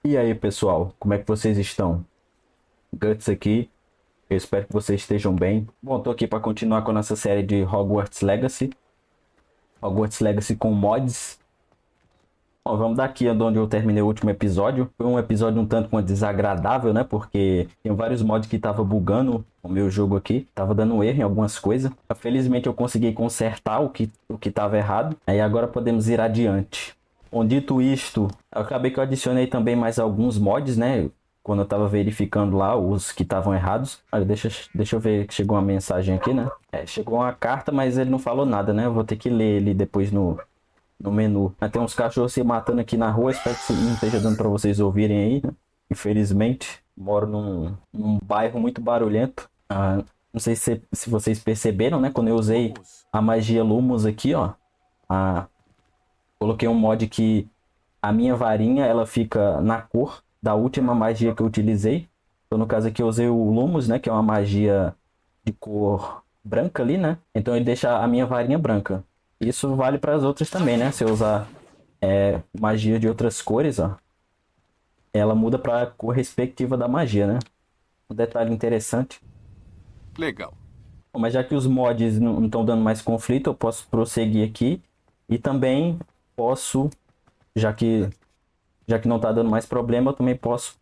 E aí, pessoal, como é que vocês estão? Guts aqui, eu espero que vocês estejam bem. Bom, tô aqui para continuar com a nossa série de Hogwarts Legacy. Hogwarts Legacy com mods. Bom, vamos daqui de onde eu terminei o último episódio. Foi um episódio um tanto quanto desagradável, né? Porque tem vários mods que tava bugando o meu jogo aqui. Tava dando erro em algumas coisas. Felizmente eu consegui consertar o que tava errado. Aí agora podemos ir adiante. Bom, dito isto, eu acabei que eu adicionei também mais alguns mods, né? Quando eu tava verificando lá os que estavam errados. Olha, deixa eu ver que chegou uma mensagem aqui, né? Chegou uma carta, mas ele não falou nada, né? Eu vou ter que ler ele depois no menu. Tem uns cachorros se matando aqui na rua. Espero que não esteja dando para vocês ouvirem aí, né? Infelizmente, moro num bairro muito barulhento. Não sei se vocês perceberam, né? Quando eu usei a magia Lumos aqui, ó. Coloquei um mod que a minha varinha ela fica na cor da última magia que eu utilizei. Então, no caso aqui, eu usei o Lumos, né? Que é uma magia de cor branca ali, né? Então, ele deixa a minha varinha branca. Isso vale para as outras também, né? Se eu usar magia de outras cores, ó, ela muda para a cor respectiva da magia, né? Um detalhe interessante. Legal. Bom, mas já que os mods não estão dando mais conflito, eu posso prosseguir aqui. E também posso, já que não tá dando mais problema, eu também posso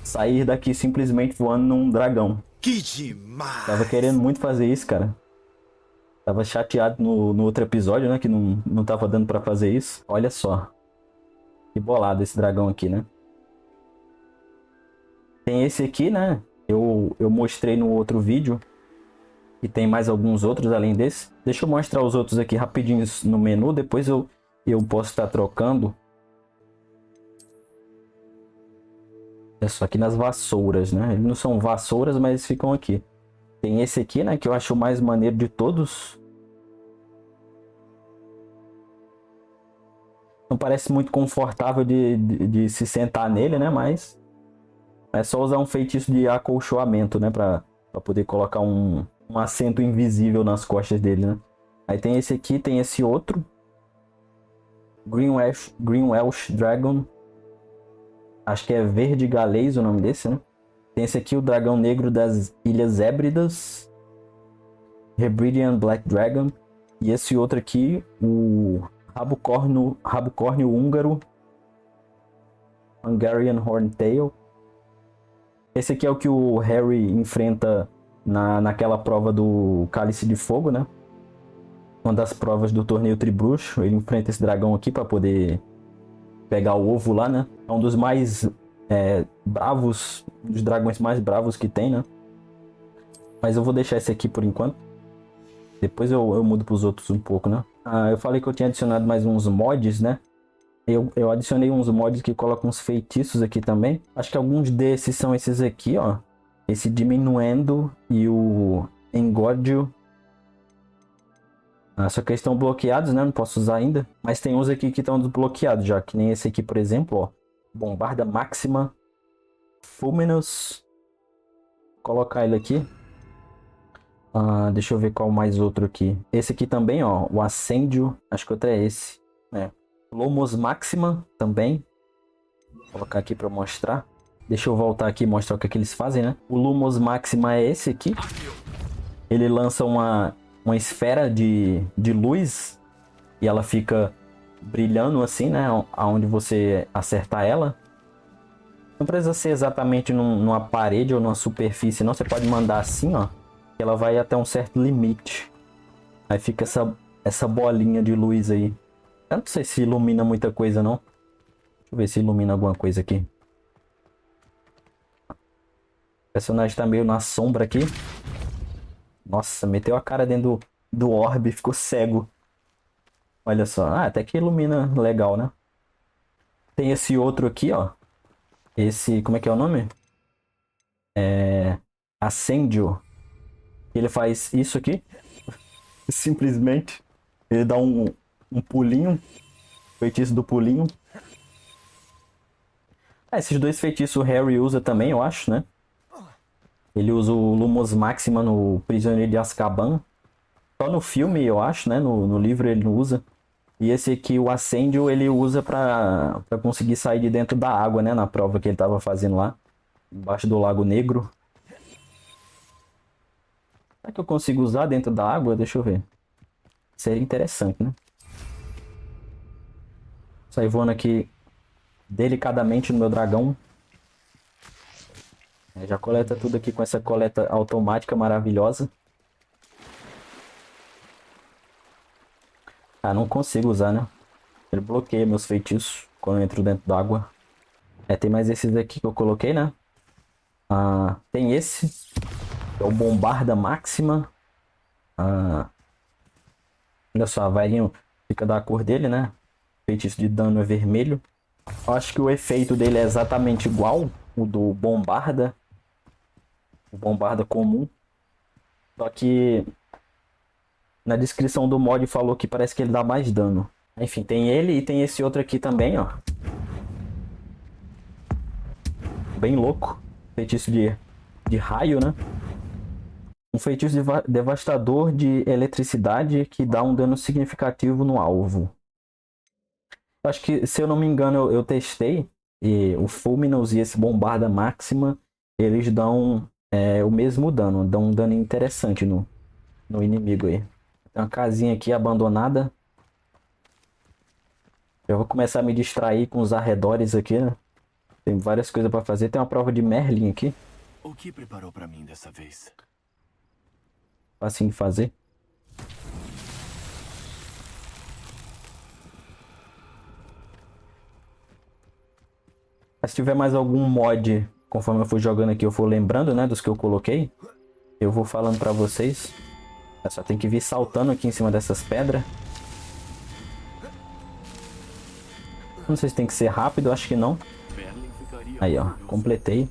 sair daqui simplesmente voando num dragão. Que Tava querendo demais! muito fazer isso, cara. Tava chateado no outro episódio, né? Que não tava dando pra fazer isso. Olha só. Que bolado esse dragão aqui, né? Tem esse aqui, né? Eu mostrei no outro vídeo. E tem mais alguns outros além desse. Deixa eu mostrar os outros aqui rapidinho no menu. Depois eu posso estar trocando. É só aqui nas vassouras, né? Eles não são vassouras, mas eles ficam aqui. Tem esse aqui, né? Que eu acho o mais maneiro de todos. Não parece muito confortável de se sentar nele, né? Mas é só usar um feitiço de acolchoamento, né? Pra poder colocar um assento invisível nas costas dele, né? Aí tem esse aqui, tem esse outro. Green Welsh Dragon. Acho que é verde galês o nome desse, né? Tem esse aqui, o dragão negro das Ilhas Hébridas. Hebridean Black Dragon. E esse outro aqui, o Rabocórnio Húngaro. Hungarian Horntail. Esse aqui é o que o Harry enfrenta naquela prova do Cálice de Fogo, né? Uma das provas do torneio Tribruxo. Ele enfrenta esse dragão aqui para poder pegar o ovo lá, né? É um dos mais bravos, dos dragões mais bravos que tem, né? Mas eu vou deixar esse aqui por enquanto. Depois eu mudo para os outros um pouco, né? Eu falei que eu tinha adicionado mais uns mods, né? Eu adicionei uns mods que colocam uns feitiços aqui também. Acho que alguns desses são esses aqui, ó. Esse Diminuendo e o Engordio. Só que eles estão bloqueados, né? Não posso usar ainda. Mas tem uns aqui que estão desbloqueados já. Que nem esse aqui, por exemplo, ó. Bombarda Máxima. Fulminous. Vou colocar ele aqui. Deixa eu ver qual mais outro aqui. Esse aqui também, ó. O Ascendio. Acho que outro é esse. Lomos Máxima também. Vou colocar aqui para mostrar. Deixa eu voltar aqui e mostrar o que eles fazem, né? O Lumos Máxima é esse aqui. Ele lança uma esfera de luz. E ela fica brilhando assim, né? Aonde você acertar ela. Não precisa ser exatamente numa parede ou numa superfície, não. Você pode mandar assim, ó. Que ela vai até um certo limite. Aí fica essa bolinha de luz aí. Eu não sei se ilumina muita coisa, não. Deixa eu ver se ilumina alguma coisa aqui. O personagem tá meio na sombra aqui. Nossa, meteu a cara dentro do orbe, ficou cego. Olha só. Até que ilumina legal, né? Tem esse outro aqui, ó. Esse, como é que é o nome? Ascendio. Ele faz isso aqui. Simplesmente. Ele dá um pulinho. Feitiço do pulinho. Esses dois feitiços o Harry usa também, eu acho, né? Ele usa o Lumos Máxima no Prisioneiro de Azkaban. Só no filme, eu acho, né? No livro ele não usa. E esse aqui, o Ascendio, ele usa pra conseguir sair de dentro da água, né? Na prova que ele tava fazendo lá. Embaixo do Lago Negro. Será que eu consigo usar dentro da água? Deixa eu ver. Seria interessante, né? Sair voando aqui delicadamente no meu dragão. Já coleta tudo aqui com essa coleta automática maravilhosa. Ah, não consigo usar, né? Ele bloqueia meus feitiços quando eu entro dentro d'água. Tem mais esses aqui que eu coloquei, né? Tem esse. Que é o Bombarda Máxima. Olha só, a varinha fica da cor dele, né? Feitiço de dano é vermelho. Eu acho que o efeito dele é exatamente igual o do Bombarda. O Bombarda comum. Só que na descrição do mod falou que parece que ele dá mais dano. Enfim, tem ele e tem esse outro aqui também, ó. Bem louco. Feitiço de raio, né? Um feitiço devastador de eletricidade que dá um dano significativo no alvo. Acho que, se eu não me engano, eu testei. E o Fulminous e esse Bombarda Máxima, eles dão o mesmo dano. Dão um dano interessante no inimigo aí. Tem uma casinha aqui abandonada. Eu vou começar a me distrair com os arredores aqui, né? Tem várias coisas para fazer. Tem uma prova de Merlin aqui. O que preparou para mim dessa vez? Facinho de fazer. Mas se tiver mais algum mod, conforme eu for jogando aqui, eu for lembrando, né, dos que eu coloquei, eu vou falando pra vocês. Só tem que vir saltando aqui em cima dessas pedras. Não sei se tem que ser rápido, acho que não. Aí, ó, completei.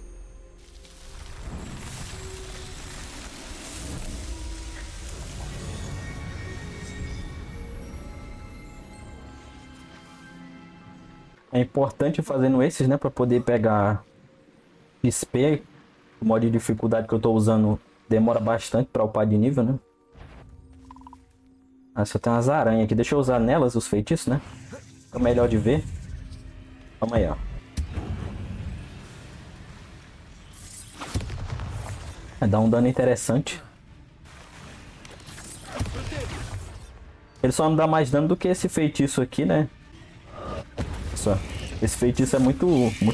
É importante fazendo esses, né, pra poder pegar XP. O modo de dificuldade que eu tô usando demora bastante pra upar de nível, né? Só tem umas aranhas aqui. Deixa eu usar nelas os feitiços, né? Fica melhor de ver. Vamos aí, ó. Dá um dano interessante. Ele só não dá mais dano do que esse feitiço aqui, né? Só. Esse feitiço é muito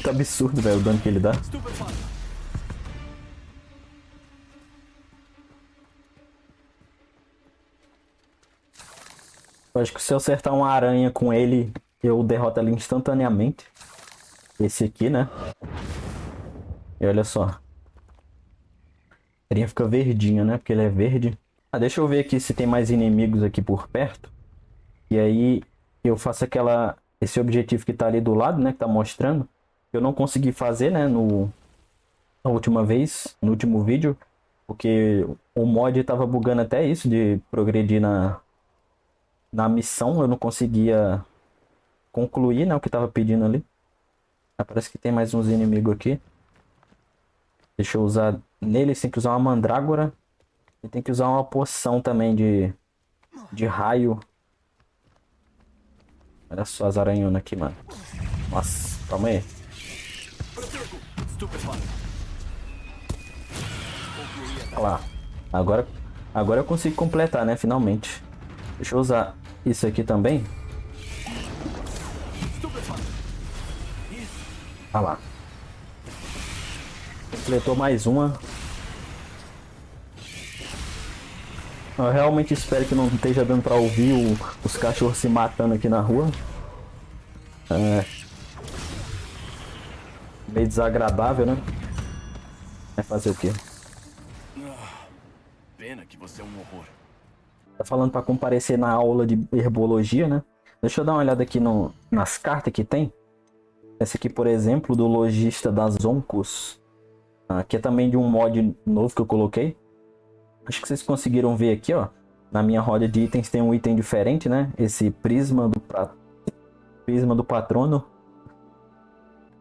absurdo, velho, o dano que ele dá. Eu acho que se eu acertar uma aranha com ele, eu derroto ele instantaneamente. Esse aqui, né? E olha só. A aranha fica verdinha, né? Porque ele é verde. Deixa eu ver aqui se tem mais inimigos aqui por perto. E aí eu faço esse objetivo que tá ali do lado, né? Que tá mostrando. Eu não consegui fazer, né? Na última vez, no último vídeo. Porque o mod tava bugando até isso de progredir na missão. Eu não conseguia concluir, né? O que tava pedindo ali. Parece que tem mais uns inimigos aqui. Deixa eu usar nele. Tem que usar uma mandrágora. E tem que usar uma poção também de raio. Olha só as aranhonas aqui, mano. Nossa, calma aí. Olha lá. Agora eu consigo completar, né? Finalmente. Deixa eu usar isso aqui também. Olha lá. Completou mais uma. Eu realmente espero que não esteja dando pra ouvir os cachorros se matando aqui na rua. Meio desagradável, né? Vai fazer o quê? Pena que você é um horror. Tá falando pra comparecer na aula de herbologia, né? Deixa eu dar uma olhada aqui nas cartas que tem. Essa aqui, por exemplo, do Logista das Oncos. Que é também de um mod novo que eu coloquei. Acho que vocês conseguiram ver aqui, ó. Na minha roda de itens tem um item diferente, né? Esse prisma do patrono.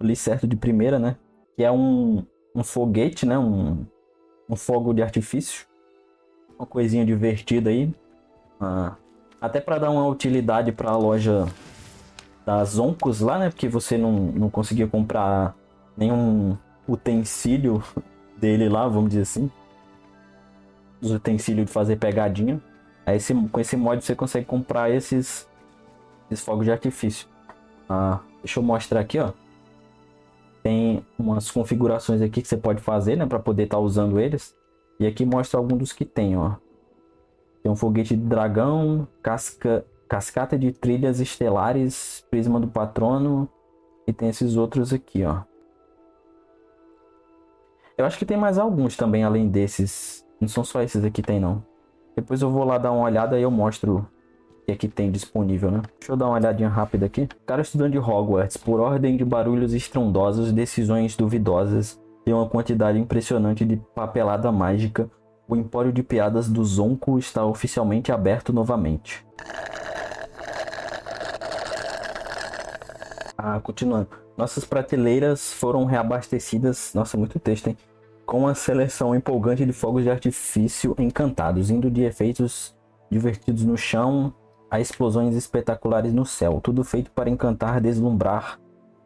Eu li certo de primeira, né? Que é um foguete, né? Um fogo de artifício. Uma coisinha divertida aí. Até para dar uma utilidade para a loja das Oncos lá, né? Porque você não conseguia comprar nenhum utensílio dele lá, vamos dizer assim. Os utensílios de fazer pegadinha. Aí com esse mod você consegue comprar esses fogos de artifício. Deixa eu mostrar aqui, ó. Tem umas configurações aqui que você pode fazer, né? Para poder estar usando eles. E aqui mostra alguns dos que tem, ó. Tem um foguete de dragão, cascata de trilhas estelares, prisma do patrono. E tem esses outros aqui, ó. Eu acho que tem mais alguns também, além desses. Não são só esses aqui, tem não. Depois eu vou lá dar uma olhada e eu mostro o que é que tem disponível, né? Deixa eu dar uma olhadinha rápida aqui. Cara estudante de Hogwarts, por ordem de barulhos estrondosos, decisões duvidosas e uma quantidade impressionante de papelada mágica, o Empório de Piadas do Zonko está oficialmente aberto novamente. Continuando. Nossas prateleiras foram reabastecidas. Nossa, muito texto, hein? Com uma seleção empolgante de fogos de artifício encantados, indo de efeitos divertidos no chão a explosões espetaculares no céu. Tudo feito para encantar, deslumbrar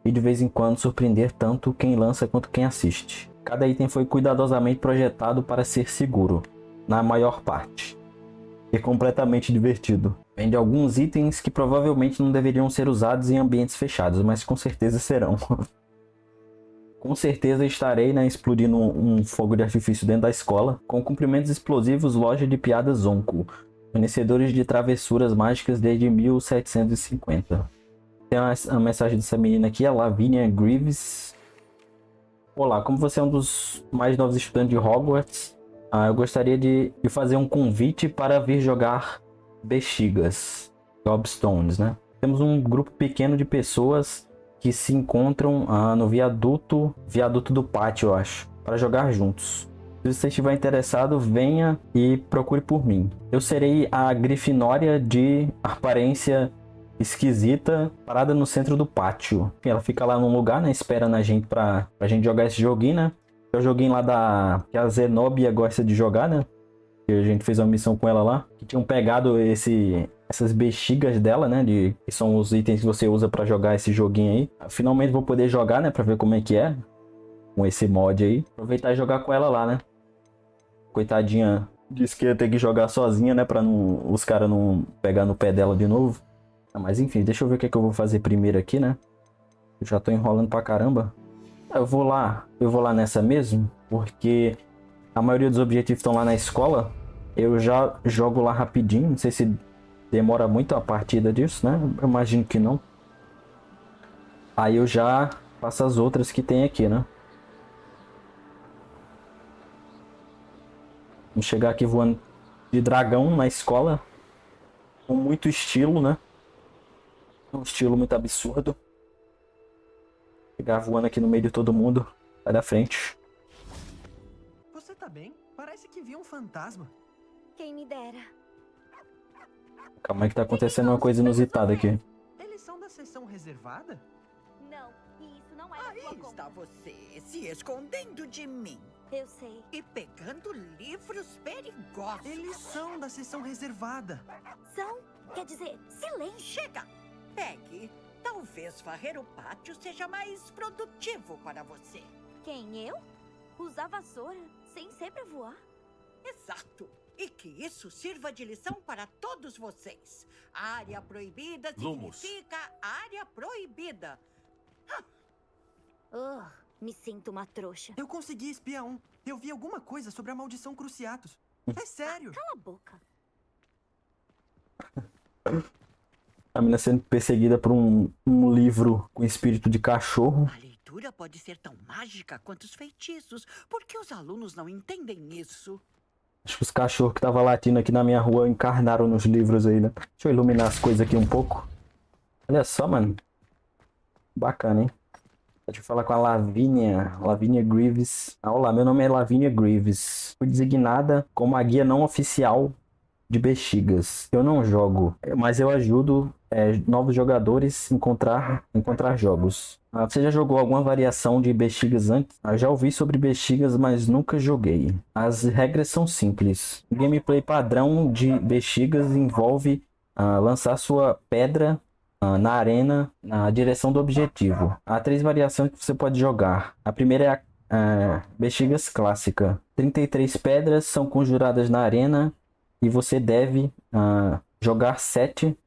e de vez em quando surpreender tanto quem lança quanto quem assiste. Cada item foi cuidadosamente projetado para ser seguro, na maior parte, e completamente divertido. Vende alguns itens que provavelmente não deveriam ser usados em ambientes fechados, mas com certeza serão. Com certeza estarei, né, explodindo um fogo de artifício dentro da escola. Com cumprimentos explosivos, loja de piadas Zonko. Fornecedores de travessuras mágicas desde 1750. Tem a mensagem dessa menina aqui, a Lavinia Greaves. Olá, como você é um dos mais novos estudantes de Hogwarts, eu gostaria de fazer um convite para vir jogar Bexigas, Gobstones, né? Temos um grupo pequeno de pessoas que se encontram no viaduto do pátio, eu acho, para jogar juntos. Se você estiver interessado, venha e procure por mim. Eu serei a Grifinória de aparência esquisita, parada no centro do pátio. Ela fica lá num lugar, né, esperando a gente pra gente jogar esse joguinho, né? É o joguinho lá que a Zenobia gosta de jogar, né? Que a gente fez uma missão com ela lá. Que tinham pegado essas bexigas dela, né? Que são os itens que você usa pra jogar esse joguinho aí. Finalmente vou poder jogar, né? Pra ver como é que é. Com esse mod aí. Aproveitar e jogar com ela lá, né? Coitadinha, disse que ia ter que jogar sozinha, né? Pra os caras não pegar no pé dela de novo. Mas enfim, deixa eu ver o que é que eu vou fazer primeiro aqui, né? Eu já tô enrolando pra caramba. Eu vou lá nessa mesmo, porque a maioria dos objetivos estão lá na escola. Eu já jogo lá rapidinho, não sei se demora muito a partida disso, né? Eu imagino que não. Aí eu já faço as outras que tem aqui, né? Vamos chegar aqui voando de dragão na escola. Com muito estilo, né? Um estilo muito absurdo. Chegar voando aqui no meio de todo mundo. Sai da frente. Você tá bem? Parece que viu um fantasma. Quem me dera. Calma aí que tá acontecendo uma coisa inusitada aqui. Eles são da seção reservada? Não, e isso não é da Aí sua conta. está você, se escondendo de mim Eu sei. e pegando livros perigosos. Eles são da seção reservada. São? Quer dizer, silêncio. Chega! Pegue. Talvez varrer o pátio seja mais produtivo para você. Quem, eu? Usar vassoura sem ser pra voar? Exato. E que isso sirva de lição para todos vocês. Área proibida Lumos. significa área proibida. Me sinto uma trouxa. Eu consegui espiar um. Eu vi alguma coisa sobre a maldição Cruciatus. É sério. Cala a boca. A menina sendo perseguida por um livro com espírito de cachorro. A leitura pode ser tão mágica quanto os feitiços. Por que os alunos não entendem isso? Acho que os cachorros que estavam latindo aqui na minha rua encarnaram nos livros aí, né? Deixa eu iluminar as coisas aqui um pouco. Olha só, mano. Bacana, hein? Deixa eu falar com a Lavinia Greaves. Olá, meu nome é Lavinia Greaves. Fui designada como a guia não oficial de Bexigas. Eu não jogo, mas eu ajudo novos jogadores a encontrar jogos. Você já jogou alguma variação de Bexigas antes? Já ouvi sobre Bexigas, mas nunca joguei. As regras são simples. O gameplay padrão de Bexigas envolve lançar sua pedra na arena na direção do objetivo. Há 3 variações que você pode jogar. A primeira é a Bexigas Clássica. 33 pedras são conjuradas na arena e você deve jogar 7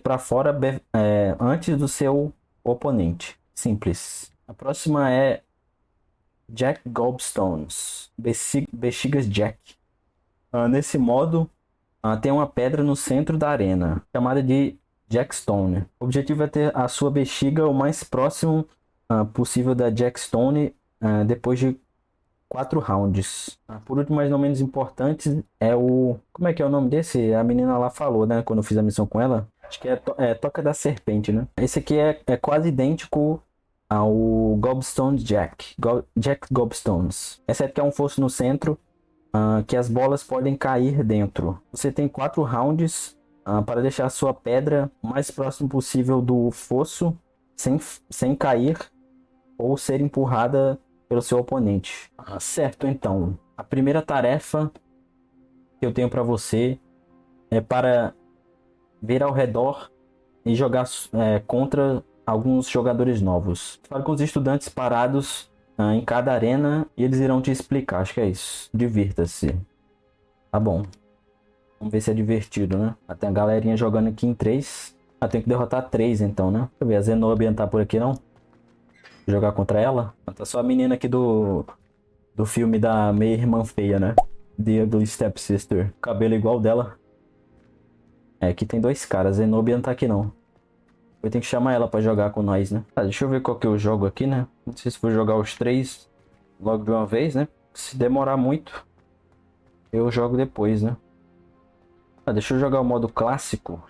para fora antes do seu oponente. Simples. A próxima é Jack Gobstones. Bexigas Jack. Nesse modo, tem uma pedra no centro da arena, chamada de Jackstone. O objetivo é ter a sua bexiga o mais próximo possível da Jackstone depois de 4 rounds. Por último, mas não menos importante, é o... Como é que é o nome desse? A menina lá falou, né? Quando eu fiz a missão com ela. Acho que é Toca da Serpente, né? Esse aqui é quase idêntico ao Gobstones Jack. Jack Gobstones. Exceto que é um fosso no centro que as bolas podem cair dentro. Você tem 4 rounds para deixar a sua pedra o mais próximo possível do fosso sem cair ou ser empurrada pelo seu oponente. Certo, então. A primeira tarefa que eu tenho para você é para ver ao redor e jogar contra alguns jogadores novos. Fale com os estudantes parados em cada arena e eles irão te explicar. Acho que é isso. Divirta-se. Tá bom. Vamos ver se é divertido, né? Tem a galerinha jogando aqui em 3. Tem que derrotar 3 então, né? Deixa eu ver. A Zenobia não tá por aqui, não? Jogar contra ela? Tá só a menina aqui do filme da meia irmã feia, né? The Ugly Stepsister. Cabelo igual dela. Aqui tem 2 caras. A Zenobia não tá aqui, não. Eu tenho que chamar ela pra jogar com nós, né? Deixa eu ver qual que eu jogo aqui, né? Não sei se vou jogar os 3 logo de uma vez, né? Se demorar muito, eu jogo depois, né? Deixa eu jogar o modo clássico.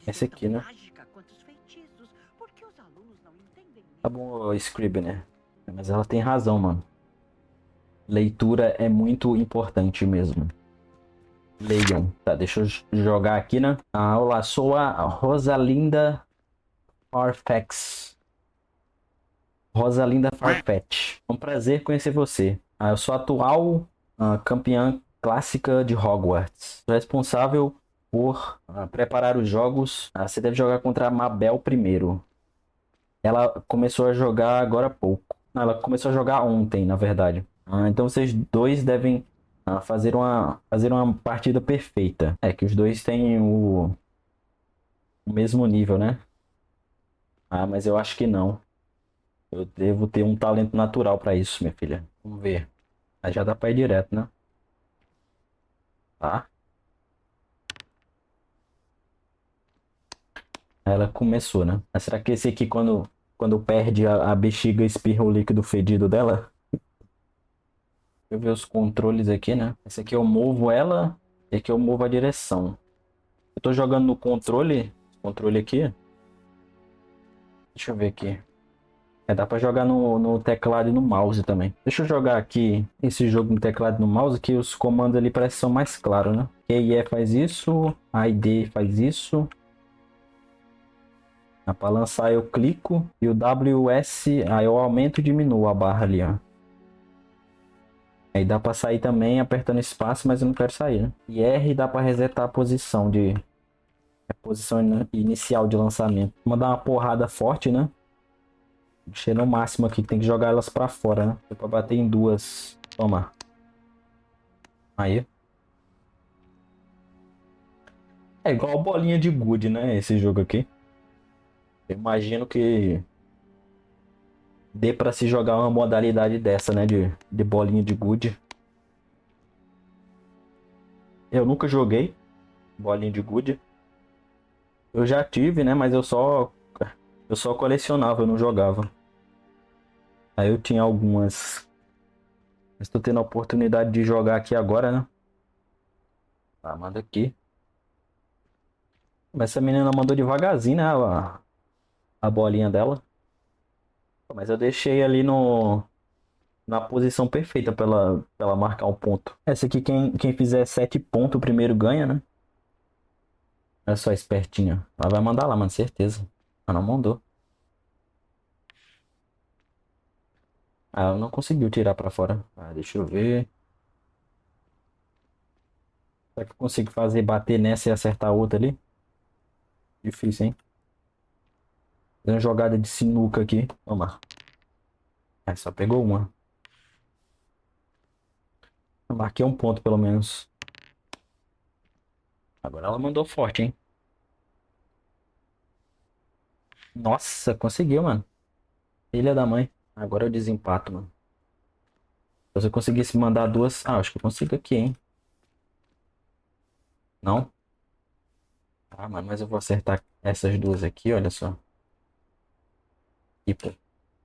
Esse aqui, né? Tá bom, Scribner. Mas ela tem razão, mano. Leitura é muito importante mesmo. Leiam. Tá, deixa eu jogar aqui, né? Olá, sou a Rosalinda Farfetch. Rosalinda Farfetch. É um prazer conhecer você. Eu sou a atual campeã clássica de Hogwarts. Sou responsável por preparar os jogos. Você deve jogar contra a Mabel primeiro. Ela começou a jogar agora há pouco. Não, ela começou a jogar ontem, na verdade. Então vocês dois devem fazer uma partida perfeita. Que os dois têm o mesmo nível, né? Mas eu acho que não. Eu devo ter um talento natural pra isso, minha filha. Vamos ver. Aí já dá pra ir direto, né? Tá. Ela começou, né? Mas será que esse aqui, quando perde a bexiga, espirra o líquido fedido dela? Deixa eu ver os controles aqui, né? Esse aqui eu movo ela. E aqui eu movo a direção. Eu tô jogando no controle aqui. Deixa eu ver aqui. Dá pra jogar no teclado e no mouse também. Deixa eu jogar aqui esse jogo no teclado e no mouse, que os comandos ali parecem que são mais claros, né? QE faz isso, AD faz isso. Pra lançar eu clico e o WS, aí eu aumento e diminuo a barra ali, ó. Aí dá pra sair também apertando espaço, mas eu não quero sair, né? E R dá pra resetar a posição inicial de lançamento. Vou dar uma porrada forte, né? Deixei no máximo aqui, tem que jogar elas pra fora, né? Dá pra bater em 2. Toma. Aí. É igual bolinha de gude, né? Esse jogo aqui. Eu imagino que dê pra se jogar uma modalidade dessa, né? De bolinha de gude. Eu nunca joguei bolinha de gude. Eu já tive, né? Mas eu só colecionava, eu não jogava. Aí eu tinha algumas. Estou tendo a oportunidade de jogar aqui agora, né? Tá, manda aqui. Mas essa menina mandou devagarzinho, né? A bolinha dela. Mas eu deixei ali na posição perfeita pra ela marcar um ponto. Essa aqui, quem fizer 7 pontos primeiro ganha, né? É só espertinha. Ela vai mandar lá, mano, certeza. Ela não mandou. Ela não conseguiu tirar pra fora. Deixa eu ver. Será que eu consigo bater nessa e acertar a outra ali? Difícil, hein? Dando uma jogada de sinuca aqui. Vamos lá. É, só pegou uma. Eu marquei um ponto, pelo menos. Agora ela mandou forte, hein? Nossa, conseguiu, mano. Filha da mãe. Agora eu desempato, mano. Se eu conseguisse mandar duas... Ah, acho que eu consigo aqui, hein? Não? Ah, mano, mas eu vou acertar essas duas aqui, olha só. Tipo,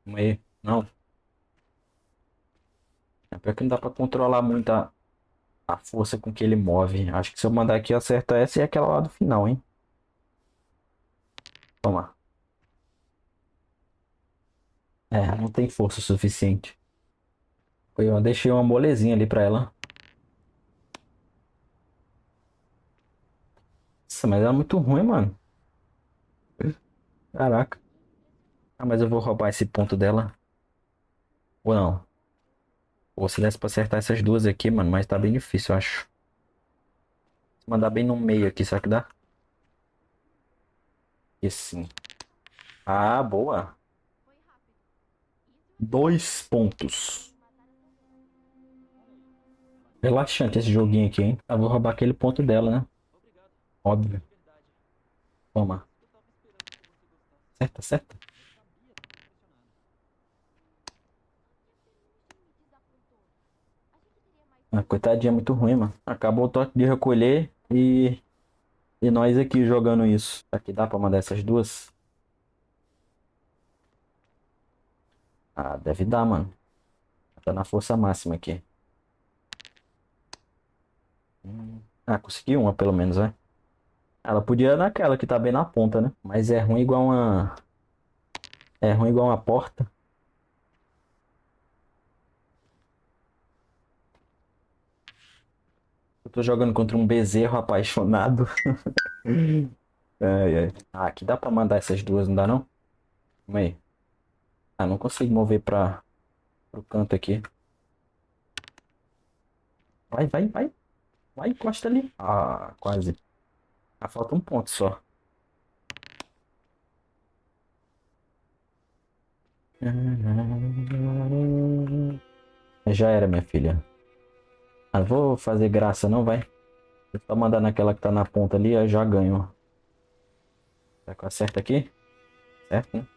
uma aí. Não. É pior que não dá pra controlar muito a força com que ele move. Acho que se eu mandar aqui, eu acerto essa e aquela lá do final, hein? Toma. É, não tem força suficiente. Eu deixei uma molezinha ali pra ela. Nossa, mas ela é muito ruim, mano. Caraca. Ah, mas eu vou roubar esse ponto dela. Ou não? Ou se desse pra acertar essas duas aqui, mano. Mas tá bem difícil, eu acho. Se mandar bem no meio aqui, será que dá? E sim. Ah, boa. 2 pontos. Relaxante esse joguinho aqui, hein? Eu vou roubar aquele ponto dela, né? Óbvio. Toma. Certa, certa. Ah, coitadinha, é muito ruim, mano. Acabou o toque de recolher e nós aqui jogando isso. Aqui dá pra mandar essas duas? Ah, deve dar, mano. Tá na força máxima aqui. Ah, consegui uma pelo menos, né? Ela podia ir naquela que tá bem na ponta, né? Mas é ruim igual uma... É ruim igual uma porta. Eu tô jogando contra um bezerro apaixonado. Ai, ai. Ah, aqui dá pra mandar essas duas, não dá não? Calma aí. Ah, não consigo mover pro canto aqui. Vai, vai, vai. Vai, encosta ali. Ah, quase. Ah, falta um ponto só. Já era, minha filha. Ah, não vou fazer graça não, vai. É só mandar naquela que tá na ponta ali, eu já ganho. Será que eu acerto aqui? Certo, né?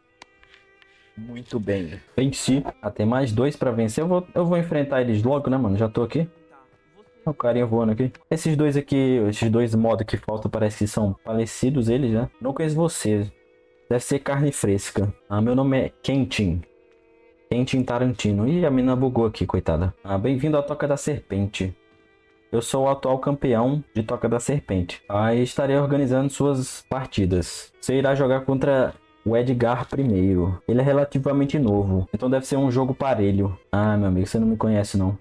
Muito bem. Venci. Ah, tem mais dois pra vencer. Eu vou enfrentar eles logo, né, mano? Já tô aqui. O carinha voando aqui. Esses dois aqui, esses dois modos que faltam, parece que são parecidos eles, né? Não conheço você. Deve ser carne fresca. Ah, meu nome é Quentin. Quentin Tarantino. Ih, a mina bugou aqui, coitada. Ah, bem-vindo à Toca da Serpente. Eu sou o atual campeão de Toca da Serpente. Aí estarei organizando suas partidas. Você irá jogar contra o Edgar primeiro. Ele é relativamente novo, então deve ser um jogo parelho. Ah, meu amigo, você não me conhece não.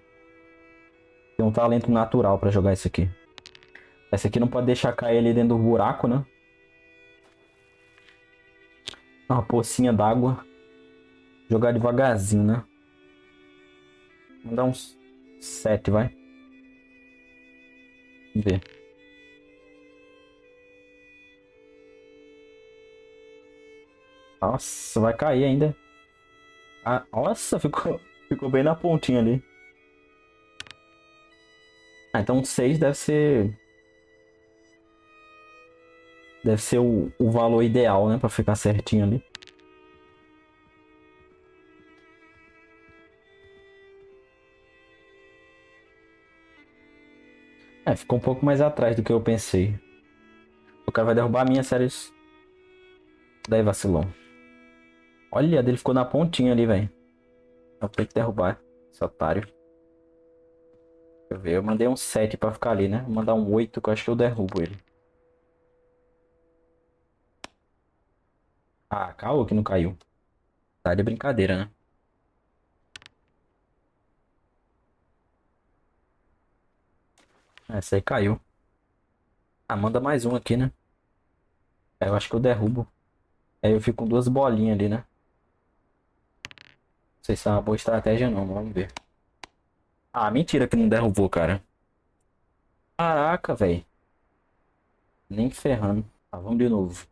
Tem um talento natural pra jogar isso aqui. Essa aqui não pode deixar cair ali dentro do buraco, né? Uma pocinha d'água. Jogar devagarzinho, né? Vamos dar uns 7, vai. Vamos ver. Nossa, vai cair ainda. Ah, nossa, ficou bem na pontinha ali. Ah, então 6 deve ser... Deve ser o valor ideal, né? Pra ficar certinho ali. É, ficou um pouco mais atrás do que eu pensei. O cara vai derrubar a minha, sério isso. Daí vacilou. Olha, a dele ficou na pontinha ali, velho. Eu tenho que derrubar esse otário. Deixa eu ver, eu mandei um 7 pra ficar ali, né? Vou mandar um 8 que eu acho que eu derrubo ele. Ah, caiu que não caiu. Tá de brincadeira, né? Essa aí caiu. Ah, manda mais um aqui, né? Eu acho que eu derrubo. Aí eu fico com duas bolinhas ali, né? Não sei se é uma boa estratégia não, vamos ver. Ah, mentira que não derrubou, cara. Caraca, velho. Nem ferrando. Tá, vamos de novo.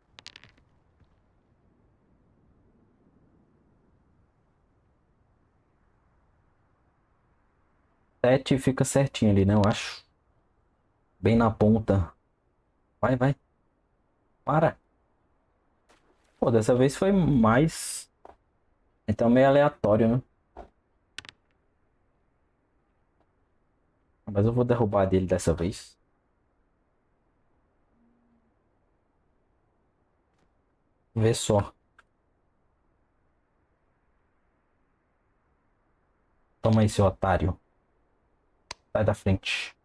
7 fica certinho ali, né? Eu acho. Bem na ponta. Vai, vai. Para. Pô, dessa vez foi mais... Então meio aleatório, né? Mas eu vou derrubar dele dessa vez. Vê só. Toma aí, seu otário. Sai da frente.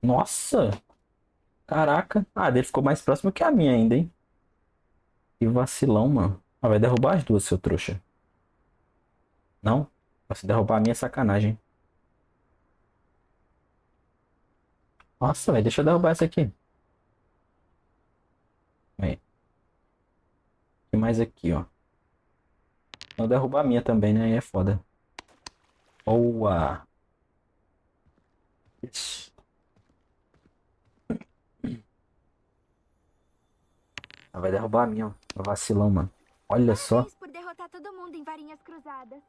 Nossa! Caraca. Ah, dele ficou mais próximo que a minha ainda, hein? Que vacilão, mano. Ah, vai derrubar as duas, seu trouxa. Não? Se derrubar a minha é sacanagem. Nossa, velho. Deixa eu derrubar essa aqui. Aí. E mais aqui, ó. Vou derrubar a minha também, né? Aí é foda. Boa. Isso. Ah, vai derrubar a minha, ó. Vacilão, mano. Olha só. Parabéns por derrotar todo mundo em varinhas cruzadas.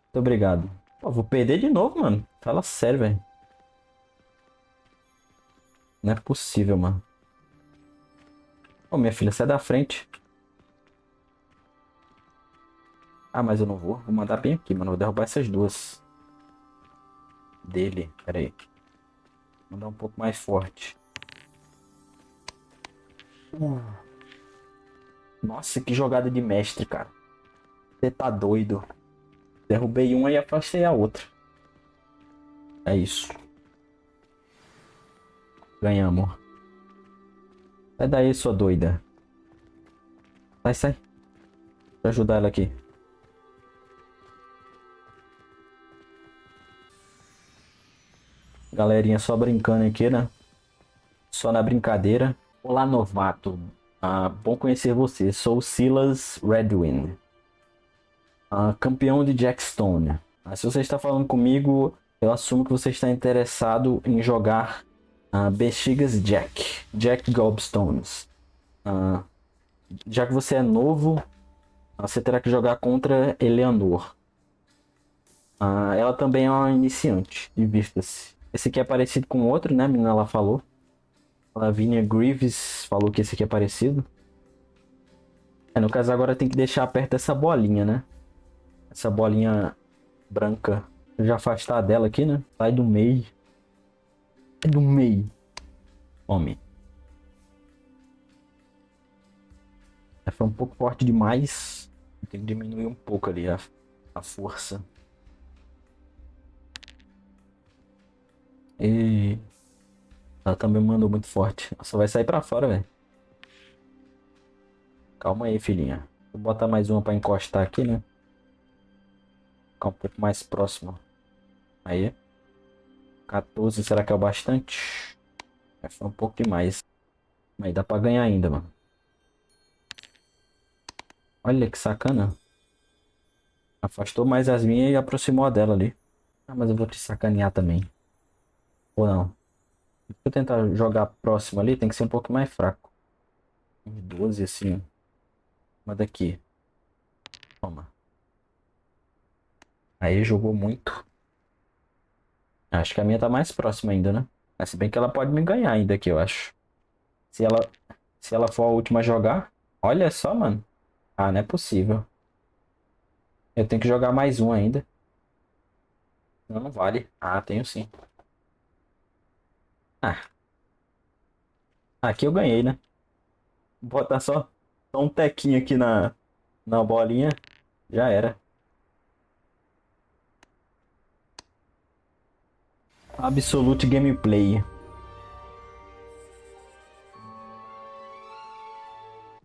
Muito obrigado. Pô, vou perder de novo, mano. Fala sério, velho. Não é possível, mano. Ô, minha filha, sai da frente. Ah, mas eu não vou. Vou mandar bem aqui, mano. Vou derrubar essas duas. Dele. Pera aí. Vou mandar um pouco mais forte. Nossa, que jogada de mestre, cara. Você tá doido. Derrubei uma e afastei a outra. É isso. Ganhamos. Sai daí, sua doida. Sai, sai. Deixa eu ajudar ela aqui. Galerinha só brincando aqui, né? Só na brincadeira. Olá, novato. Bom conhecer você. Sou Silas Redwin. Campeão de Jackstone. Se você está falando comigo, eu assumo que você está interessado em jogar Bexigas Jack Gobstones. Já que você é novo, você terá que jogar contra Eleanor. Ela também é uma iniciante. Divirta-se. Esse aqui é parecido com o outro, né? A menina lá falou. Lavinia Greaves falou que esse aqui é parecido. No caso agora tem que deixar perto dessa bolinha, né? Essa bolinha branca. Eu já afastar dela aqui, né? Sai do meio. Sai do meio. Homem. Foi um pouco forte demais. Tem que diminuir um pouco ali a força. E... ela também mandou muito forte. Só vai sair pra fora, velho. Calma aí, filhinha. Vou botar mais uma pra encostar aqui, né? Ficar um pouco mais próximo. Aí. 14, será que é o bastante? Foi um pouco demais. Mas dá pra ganhar ainda, mano. Olha que sacana. Afastou mais as minhas e aproximou a dela ali. Mas eu vou te sacanear também. Ou não? Se eu tentar jogar próximo ali, tem que ser um pouco mais fraco. 12 assim. Uma daqui. Toma. Aí jogou muito. Acho que a minha tá mais próxima ainda, né? Mas se bem que ela pode me ganhar ainda aqui, eu acho. Se ela for a última a jogar. Olha só, mano. Não é possível. Eu tenho que jogar mais um ainda. Não vale. Tenho sim. Aqui eu ganhei, né? Vou botar só um tequinho aqui na bolinha. Já era. Absolute Gameplay.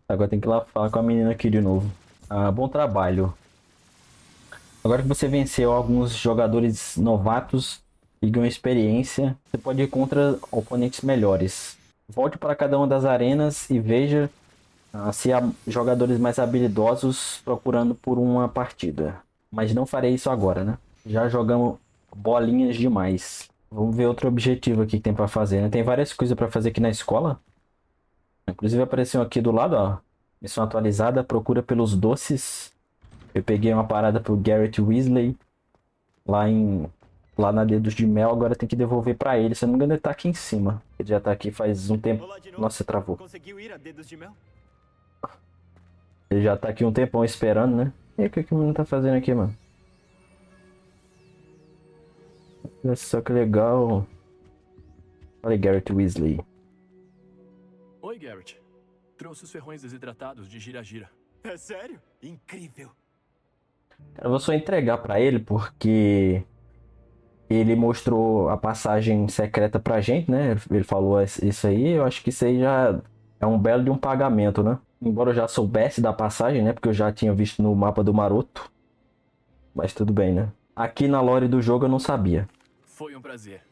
Agora tem que ir lá falar com a menina aqui de novo. Bom trabalho. Agora que você venceu alguns jogadores novatos e ganhou experiência, você pode ir contra oponentes melhores. Volte para cada uma das arenas e veja se há jogadores mais habilidosos procurando por uma partida. Mas não farei isso agora, né? Já jogamos bolinhas demais. Vamos ver outro objetivo aqui que tem para fazer, né? Tem várias coisas para fazer aqui na escola. Inclusive apareceu aqui do lado, ó. Missão atualizada, procura pelos doces. Eu peguei uma parada pro Garrett Weasley lá na Dedos de Mel, agora tem que devolver pra ele. Se eu não me engano, ele tá aqui em cima. Ele já tá aqui faz um tempo. Olá de novo. Nossa, travou. Conseguiu ir a Dedos de Mel? Ele já tá aqui um tempão esperando, né? E o que que o menino tá fazendo aqui, mano? Olha só que legal. Olha, Garrett Weasley. Oi, Garrett. Trouxe os ferrões desidratados de Gira-Gira. É sério? Incrível. Eu vou só entregar pra ele porque ele mostrou a passagem secreta pra gente, né? Ele falou isso aí. Eu acho que isso aí já é um belo de um pagamento, né? Embora eu já soubesse da passagem, né? Porque eu já tinha visto no mapa do Maroto. Mas tudo bem, né? Aqui na lore do jogo eu não sabia. Foi um prazer.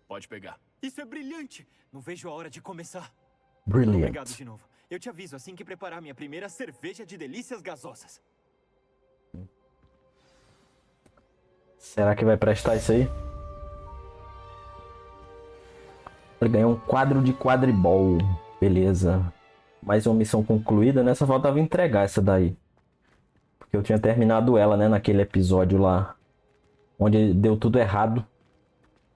Pode pegar. Isso é brilhante. Não vejo a hora de começar. Brilliant. Obrigado de novo. Eu te aviso assim que preparar minha primeira cerveja de delícias gasosas. Será que vai prestar isso aí? Ele ganhou um quadro de quadribol. Beleza. Mais uma missão concluída, né? Só faltava entregar essa daí. Porque eu tinha terminado ela, né? Naquele episódio lá. Onde deu tudo errado.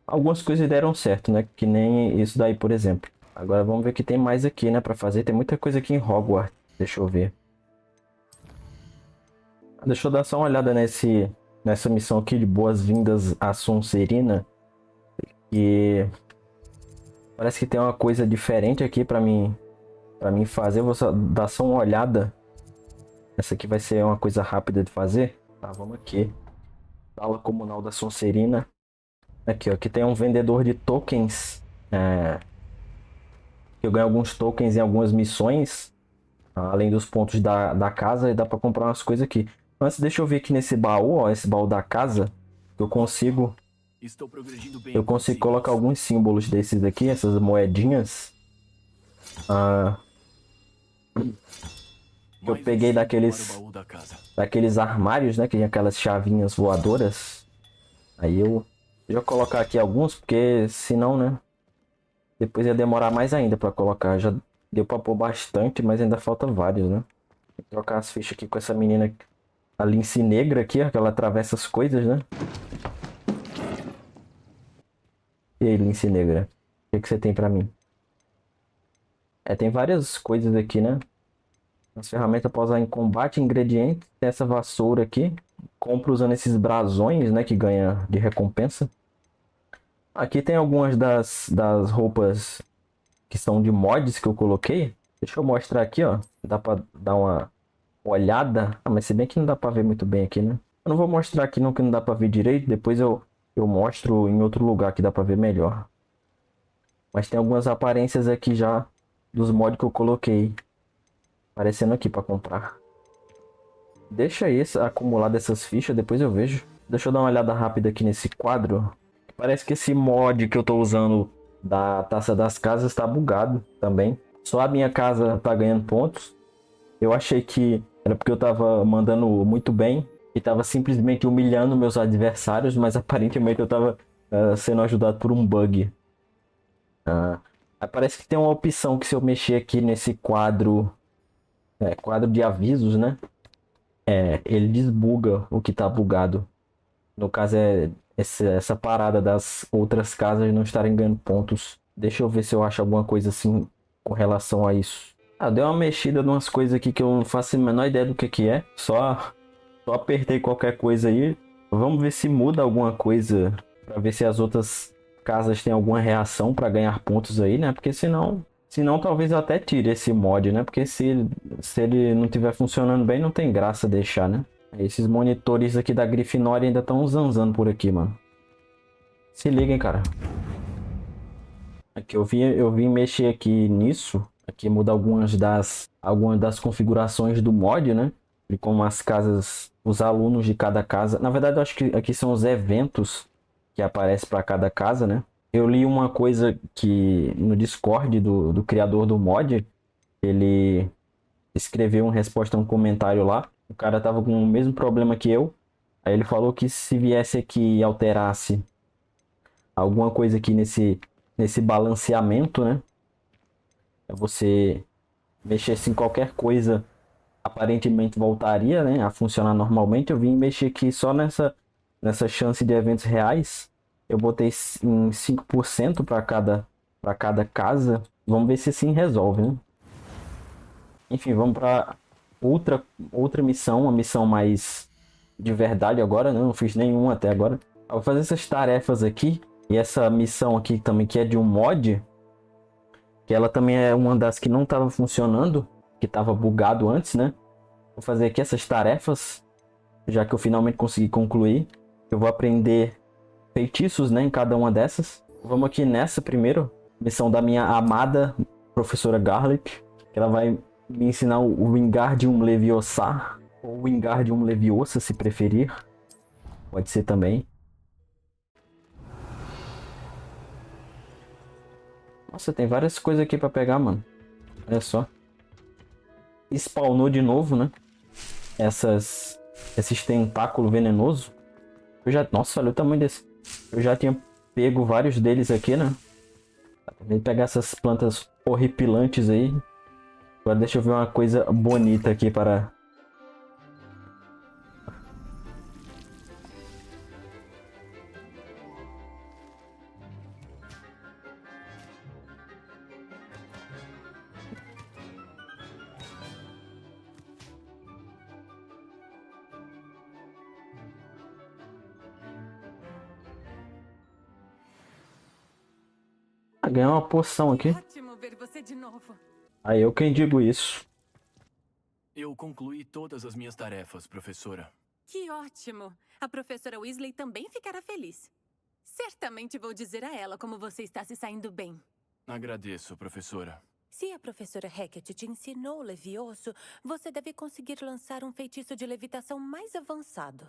Algumas coisas deram certo, né? Que nem isso daí, por exemplo. Agora vamos ver o que tem mais aqui, né? Pra fazer. Tem muita coisa aqui em Hogwarts. Deixa eu ver. Deixa eu dar só uma olhada nessa missão aqui de boas-vindas à Sonserina. E parece que tem uma coisa diferente aqui pra mim fazer. Eu vou só dar só uma olhada. Essa aqui vai ser uma coisa rápida de fazer. Tá, vamos aqui. Sala comunal da Sonserina. Aqui, ó. Aqui tem um vendedor de tokens. Eu ganho alguns tokens em algumas missões. Além dos pontos da casa. E dá pra comprar umas coisas aqui. Antes, deixa eu ver aqui nesse baú, ó. Esse baú da casa. Eu consigo... Estou progredindo bem. Eu consigo colocar alguns símbolos desses aqui. Essas moedinhas. Que eu peguei daqueles armários, né? Que tinha aquelas chavinhas voadoras. Aí eu vou colocar aqui alguns, porque senão, né? Depois ia demorar mais ainda pra colocar. Já deu pra pôr bastante, mas ainda falta vários, né? Vou trocar as fichas aqui com essa menina, a Lince Negra aqui, ó, que ela atravessa as coisas, né? E aí, Lince Negra? O que você tem pra mim? Tem várias coisas aqui, né? As ferramentas para usar em combate, ingredientes. Tem essa vassoura aqui. Compro usando esses brasões, né? Que ganha de recompensa. Aqui tem algumas das roupas que são de mods que eu coloquei. Deixa eu mostrar aqui, ó. Dá pra dar uma olhada. Mas se bem que não dá pra ver muito bem aqui, né? Eu não vou mostrar aqui não, que não dá pra ver direito. Depois eu mostro em outro lugar que dá pra ver melhor. Mas tem algumas aparências aqui já dos mods que eu coloquei. Aparecendo aqui pra comprar. Deixa esse acumular dessas fichas, depois eu vejo. Deixa eu dar uma olhada rápida aqui nesse quadro. Parece que esse mod que eu tô usando da Taça das Casas tá bugado também. Só a minha casa tá ganhando pontos. Eu achei que era porque eu tava mandando muito bem e tava simplesmente humilhando meus adversários, mas aparentemente eu tava sendo ajudado por um bug. Parece que tem uma opção que se eu mexer aqui nesse quadro... quadro de avisos, né? Ele desbuga o que tá bugado. No caso essa parada das outras casas não estarem ganhando pontos. Deixa eu ver se eu acho alguma coisa assim com relação a isso. Deu uma mexida em umas coisas aqui que eu não faço a menor ideia do que é. Só apertei qualquer coisa aí. Vamos ver se muda alguma coisa. Pra ver se as outras casas têm alguma reação pra ganhar pontos aí, né? Porque senão talvez eu até tire esse mod, né? Porque se ele não estiver funcionando bem, não tem graça deixar, né? Esses monitores aqui da Grifinória ainda estão zanzando por aqui, mano. Se liguem, cara. Aqui eu vim mexer aqui nisso. Aqui muda algumas das configurações do mod, né? De como as casas, os alunos de cada casa. Na verdade, eu acho que aqui são os eventos que aparecem para cada casa, né? Eu li uma coisa que no Discord do criador do mod, ele escreveu uma resposta a um comentário lá. O cara tava com o mesmo problema que eu. Aí ele falou que se viesse aqui e alterasse alguma coisa aqui nesse balanceamento, né? Você mexesse em qualquer coisa aparentemente voltaria, né, a funcionar normalmente. Eu vim mexer aqui só nessa chance de eventos reais. Eu botei em 5% para cada casa. Vamos ver se assim resolve, né? Enfim, vamos para outra missão, uma missão mais de verdade agora, né? Não fiz nenhuma até agora. Eu vou fazer essas tarefas aqui e essa missão aqui também que é de um mod, que ela também é uma das que não estava funcionando, que estava bugado antes, né? Vou fazer aqui essas tarefas, já que eu finalmente consegui concluir. Eu vou aprender feitiços, né, em cada uma dessas. Vamos aqui nessa primeiro, missão da minha amada professora Garlic, que ela vai me ensinar o Wingardium Leviosa, ou Wingardium Leviosa, se preferir. Pode ser também. Nossa, tem várias coisas aqui pra pegar, mano. Olha só. Spawnou de novo, né? Esses tentáculos venenosos. Nossa, olha o tamanho desse. Eu já tinha pego vários deles aqui, né? Vou pegar essas plantas horripilantes aí. Agora deixa eu ver uma coisa bonita aqui para... ganhar uma poção aqui. Ótimo ver você de novo. Aí eu quem digo isso. Eu concluí todas as minhas tarefas, professora. Que ótimo! A professora Weasley também ficará feliz. Certamente vou dizer a ela como você está se saindo bem. Agradeço, professora. Se a professora Hackett te ensinou Levioso, você deve conseguir lançar um feitiço de levitação mais avançado.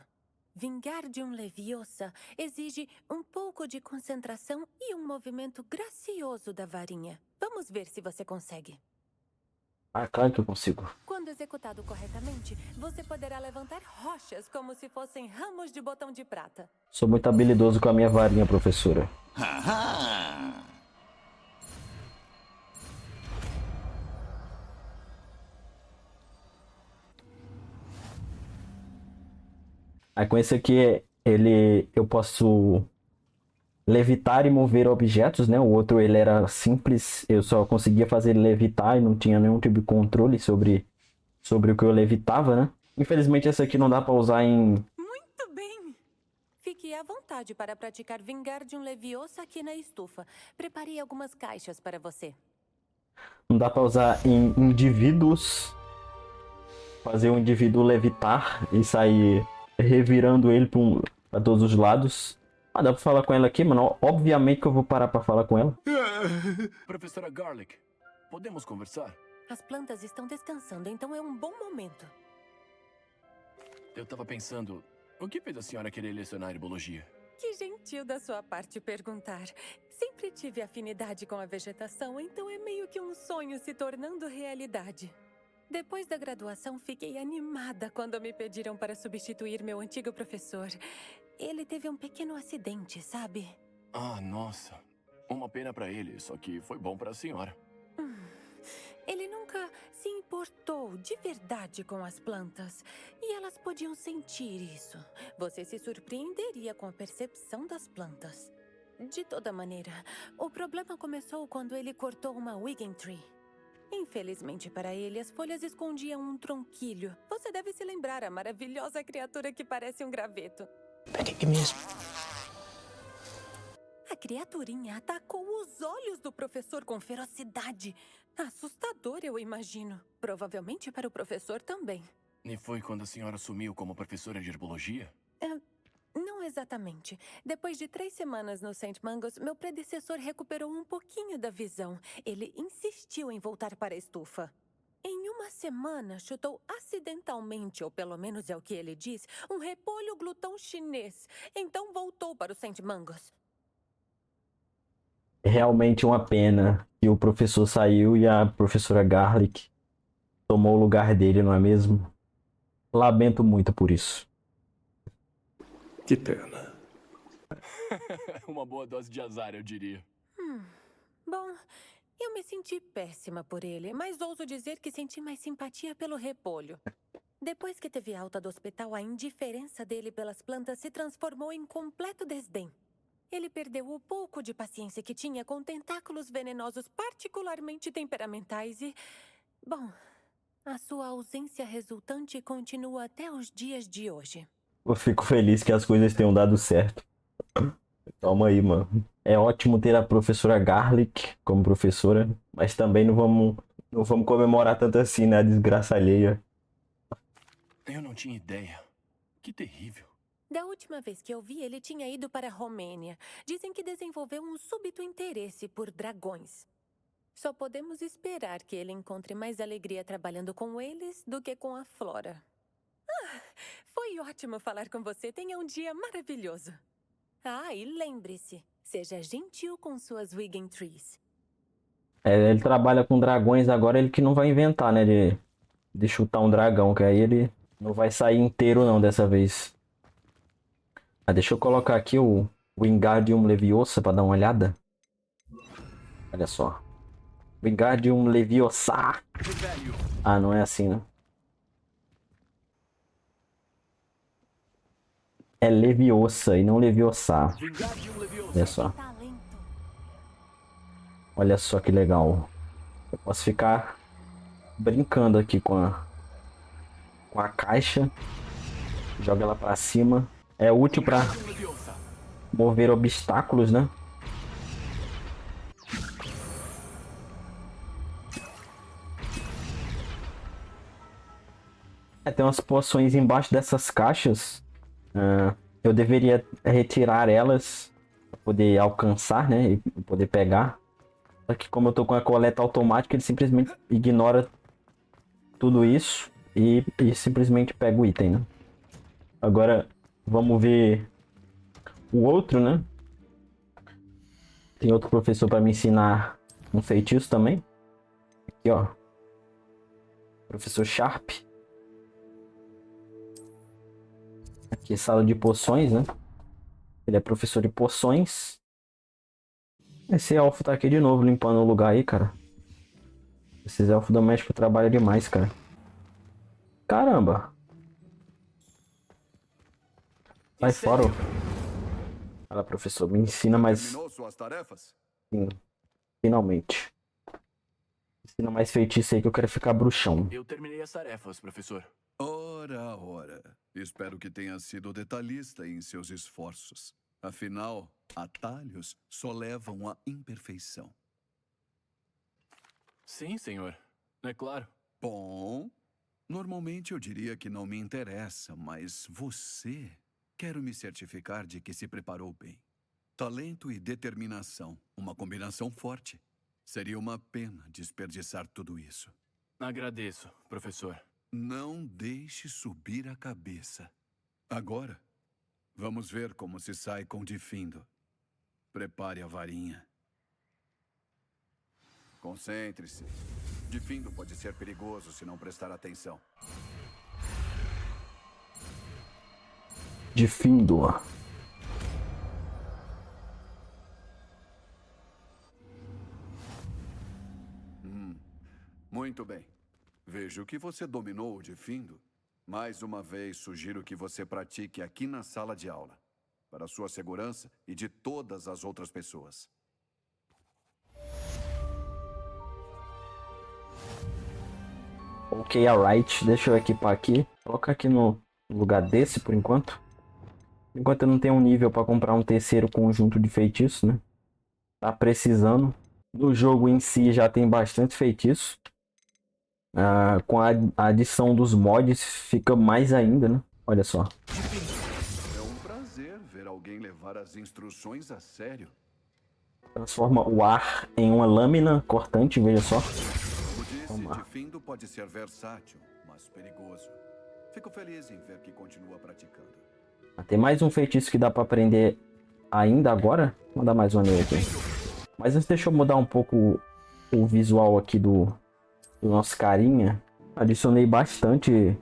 Wingardium Leviosa exige um pouco de concentração e um movimento gracioso da varinha. Vamos ver se você consegue. Ah, claro que eu consigo. Quando executado corretamente, você poderá levantar rochas como se fossem ramos de botão de prata. Sou muito habilidoso com a minha varinha, professora. Aí com esse aqui, eu posso levitar e mover objetos, né? O outro ele era simples, eu só conseguia fazer ele levitar e não tinha nenhum tipo de controle sobre o que eu levitava, né? Infelizmente essa aqui não dá pra usar em... Muito bem! Fique à vontade para praticar Wingardium Leviosa aqui na estufa. Preparei algumas caixas para você. Não dá pra usar em indivíduos. Fazer um indivíduo levitar e sair revirando ele pra todos os lados. Ah, dá pra falar com ela aqui, mano. Obviamente que eu vou parar pra falar com ela. Professora Garlic, podemos conversar? As plantas estão descansando, então é um bom momento. Eu tava pensando, o que fez a senhora querer lecionar herbologia? Que gentil da sua parte perguntar. Sempre tive afinidade com a vegetação, então é meio que um sonho se tornando realidade. Depois da graduação, fiquei animada quando me pediram para substituir meu antigo professor. Ele teve um pequeno acidente, sabe? Ah, nossa. Uma pena pra ele, só que foi bom pra senhora. Ele nunca se importou de verdade com as plantas. E elas podiam sentir isso. Você se surpreenderia com a percepção das plantas. De toda maneira, o problema começou quando ele cortou uma Wiggentree. Infelizmente para ele, as folhas escondiam um tronquilho. Você deve se lembrar a maravilhosa criatura que parece um graveto. A criaturinha atacou os olhos do professor com ferocidade. Assustador, eu imagino. Provavelmente para o professor também. E foi quando a senhora assumiu como professora de herbologia? Não exatamente. Depois de 3 semanas no St. Mungo's, meu predecessor recuperou um pouquinho da visão. Ele insistiu em voltar para a estufa. Em uma semana, chutou acidentalmente, ou pelo menos é o que ele diz, um repolho glutão chinês. Então voltou para o St. Mungo's. Realmente uma pena que o professor saiu e a professora Garlic tomou o lugar dele, não é mesmo? Lamento muito por isso. Que pena. Uma boa dose de azar, eu diria. Bom, Eu me senti péssima por ele, mas ouso dizer que senti mais simpatia pelo repolho. Depois que teve alta do hospital, a indiferença dele pelas plantas se transformou em completo desdém. Ele perdeu o pouco de paciência que tinha com tentáculos venenosos particularmente temperamentais e... Bom, a sua ausência resultante continua até os dias de hoje. Eu fico feliz que as coisas tenham dado certo. Calma aí, mano. É ótimo ter a professora Garlic como professora, mas também não vamos comemorar tanto assim, né? A desgraça alheia. Eu não tinha ideia. Que terrível. Da última vez que eu vi, ele tinha ido para a Romênia. Dizem que desenvolveu um súbito interesse por dragões. Só podemos esperar que ele encontre mais alegria trabalhando com eles do que com a Flora. Foi ótimo falar com você. Tenha um dia maravilhoso. E lembre-se, seja gentil com suas Wiggentrees. Ele trabalha com dragões agora, ele que não vai inventar, né? De chutar um dragão, que aí ele não vai sair inteiro não dessa vez. Deixa eu colocar aqui o Wingardium Leviosa pra dar uma olhada. Olha só. Wingardium Leviosa. Não é assim, né? É Leviosa e não Leviosa. Olha só. Olha só que legal. Eu posso ficar brincando aqui com a caixa. Joga ela pra cima. É útil pra mover obstáculos, né? Tem umas poções embaixo dessas caixas. Eu deveria retirar elas para poder alcançar, né? E poder pegar. Só que como eu tô com a coleta automática, ele simplesmente ignora tudo isso e simplesmente pega o item, né? Agora vamos ver o outro, né? Tem outro professor para me ensinar um feitiço também. Aqui, ó. Professor Sharp. Aqui, sala de poções, né? Ele é professor de poções. Esse elfo tá aqui de novo, limpando o lugar aí, cara. Esses elfos domésticos trabalham demais, cara. Caramba! Sai fora. Fala, professor, me ensina mais... Terminou suas tarefas? Sim, finalmente. Ensina mais feitiço aí que eu quero ficar bruxão. Eu terminei as tarefas, professor. Ora, ora. Espero que tenha sido detalhista em seus esforços. Afinal, atalhos só levam à imperfeição. Sim, senhor. É claro. Bom, normalmente eu diria que não me interessa, mas você... Quero me certificar de que se preparou bem. Talento e determinação, uma combinação forte. Seria uma pena desperdiçar tudo isso. Agradeço, professor. Não deixe subir a cabeça. Agora, vamos ver como se sai com Difindo. Prepare a varinha. Concentre-se. Difindo pode ser perigoso se não prestar atenção. Difindo. Muito bem. Vejo que você dominou o Difindo. Mais uma vez, sugiro que você pratique aqui na sala de aula. Para sua segurança e de todas as outras pessoas. Ok, alright. Deixa eu equipar aqui. Colocar aqui no lugar desse por enquanto. Enquanto eu não tenho um nível para comprar um terceiro conjunto de feitiços, né? Tá precisando. No jogo em si já tem bastante feitiço. Com a adição dos mods fica mais ainda, né? Olha só. É um prazer ver alguém levar as instruções a sério. Transforma o ar em uma lâmina cortante, veja só. Como disse, Difindo pode ser versátil, mas perigoso. Fico feliz em ver que continua praticando. Tem mais um feitiço que dá pra aprender ainda agora. Vou mandar mais uma nele aqui. Mas antes deixa eu mudar um pouco o visual aqui do nosso carinha. Adicionei bastante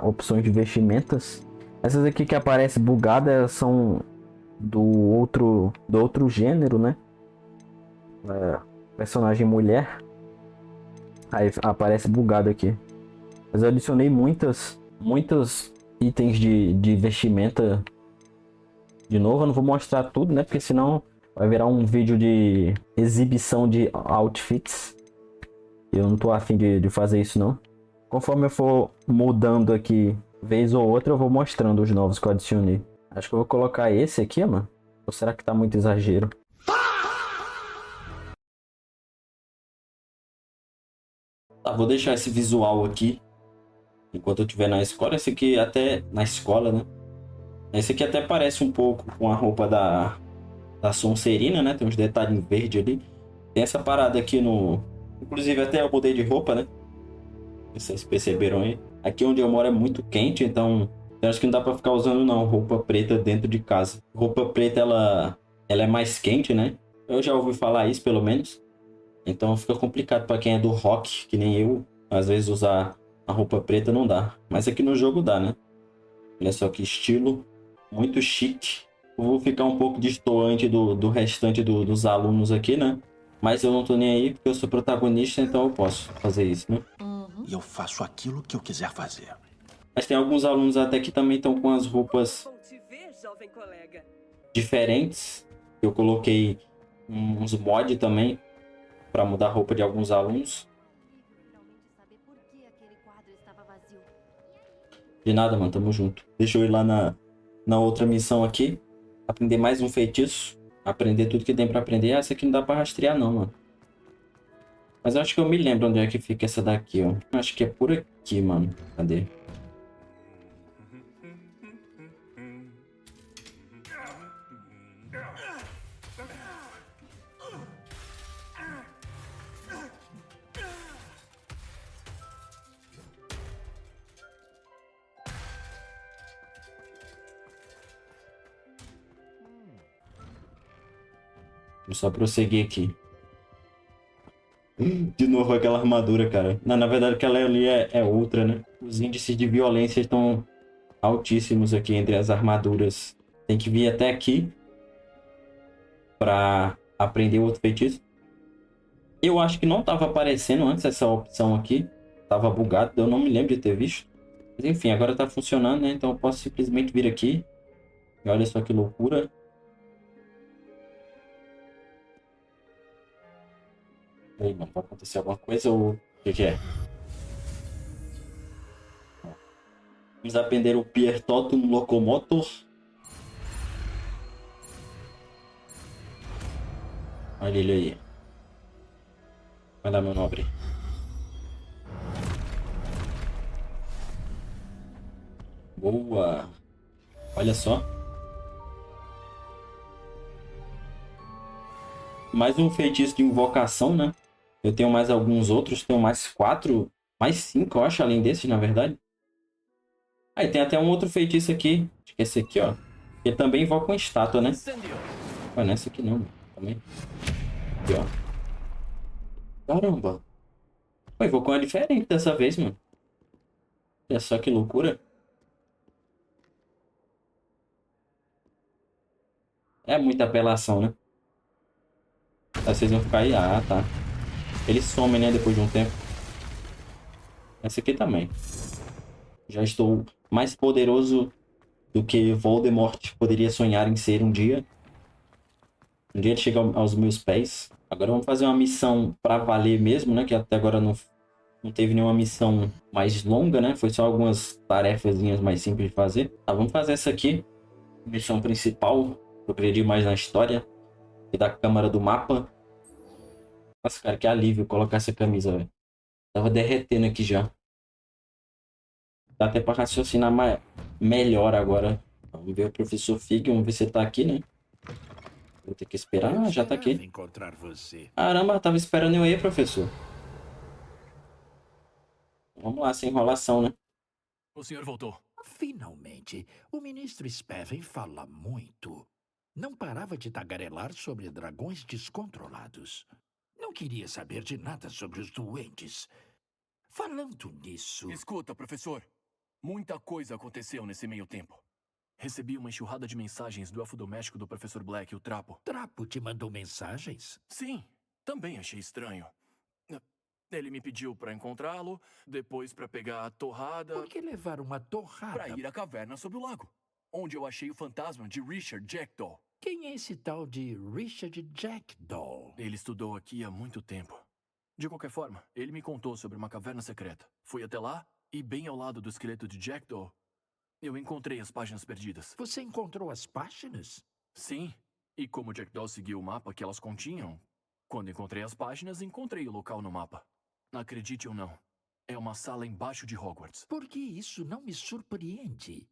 opções de vestimentas. Essas aqui que aparecem bugadas são do outro gênero, né? personagem mulher. Aí aparece bugado aqui. Mas eu adicionei muitos itens de vestimenta. De novo, eu não vou mostrar tudo, né? Porque senão vai virar um vídeo de exibição de outfits. Eu não tô afim de fazer isso, não. Conforme eu for mudando aqui, vez ou outra, eu vou mostrando os novos que eu adicionei. Acho que eu vou colocar esse aqui, mano. Ou será que tá muito exagero? Tá, vou deixar esse visual aqui. Enquanto eu estiver na escola. Esse aqui até... Na escola, né? Esse aqui até parece um pouco com a roupa da Sonserina, né? Tem uns detalhes verde ali. Tem essa parada aqui no... Inclusive até eu mudei de roupa, né? Vocês perceberam aí? Aqui onde eu moro é muito quente, então... Eu acho que não dá pra ficar usando, não, roupa preta dentro de casa. Roupa preta, ela é mais quente, né? Eu já ouvi falar isso, pelo menos. Então fica complicado pra quem é do rock, que nem eu. Às vezes usar a roupa preta não dá. Mas aqui no jogo dá, né? Olha só que estilo. Muito chique. Eu vou ficar um pouco destoante do restante dos alunos aqui, né? Mas eu não tô nem aí, porque eu sou protagonista, então eu posso fazer isso, né? E eu faço aquilo que eu quiser fazer. Mas tem alguns alunos até que também estão com as roupas diferentes. Eu coloquei uns mods também para mudar a roupa de alguns alunos. De nada, mano, tamo junto. Deixa eu ir lá na outra missão aqui. Aprender mais um feitiço. Aprender tudo que tem para aprender. Ah, essa aqui não dá para rastrear não, mano. Mas eu acho que eu me lembro onde é que fica essa daqui, ó. Acho que é por aqui, mano. Cadê? Vou só prosseguir aqui. De novo aquela armadura, cara. Não, na verdade aquela ali é outra, né? Os índices de violência estão altíssimos aqui entre as armaduras. Tem que vir até aqui pra aprender outro feitiço. Eu acho que não estava aparecendo antes essa opção aqui. Tava bugado, eu não me lembro de ter visto. Mas enfim, agora tá funcionando, né? Então eu posso simplesmente vir aqui. E olha só que loucura. Ei, mano, vai acontecer alguma coisa ou o que é? Vamos aprender o Pier Totum Locomotor. Olha ele aí. Vai lá, meu nobre. Boa. Olha só. Mais um feitiço de invocação, né? Eu tenho mais alguns outros. Tenho mais 4. Mais 5, eu acho, além desses, na verdade. Aí tem até um outro feitiço aqui. Acho que é esse aqui, ó. Que também invoca uma estátua, né? Não, não é esse aqui não. Também. Aqui, ó. Caramba. Pô, invocou uma diferente dessa vez, mano. Olha só que loucura. É muita apelação, né? Aí vocês vão ficar aí. Ah, tá. Eles somem, né? Depois de um tempo. Esse aqui também. Já estou mais poderoso do que Voldemort poderia sonhar em ser um dia. Um dia ele chega aos meus pés. Agora vamos fazer uma missão pra valer mesmo, né? Que até agora não teve nenhuma missão mais longa, né? Foi só algumas tarefazinhas mais simples de fazer. Tá, vamos fazer essa aqui. Missão principal. Progredir mais na história. E da câmara do mapa. Nossa, cara, que alívio colocar essa camisa, velho. Tava derretendo aqui já. Dá até pra raciocinar melhor agora. Vamos ver o professor Fig, vamos ver se ele tá aqui, né? Vou ter que esperar. Ah, já tá aqui. Caramba, tava esperando eu aí, professor. Vamos lá, sem enrolação, né? O senhor voltou. Finalmente, o ministro Spevin fala muito. Não parava de tagarelar sobre dragões descontrolados. Não queria saber de nada sobre os doentes. Falando nisso... Escuta, professor. Muita coisa aconteceu nesse meio tempo. Recebi uma enxurrada de mensagens do elfo doméstico do professor Black, o Trapo. Trapo te mandou mensagens? Sim. também achei estranho. Ele me pediu pra encontrá-lo, depois pra pegar a torrada... Por que levar uma torrada? Pra ir à caverna sob o lago, onde eu achei o fantasma de Richard Jackdaw. Quem é esse tal de Richard Jackdaw? Ele estudou aqui há muito tempo. De qualquer forma, ele me contou sobre uma caverna secreta. Fui até lá, e bem ao lado do esqueleto de Jackdaw, eu encontrei as páginas perdidas. Você encontrou as páginas? Sim, e como Jackdaw seguiu o mapa que elas continham, quando encontrei as páginas, encontrei o local no mapa. Acredite ou não, é uma sala embaixo de Hogwarts. Por que isso não me surpreende?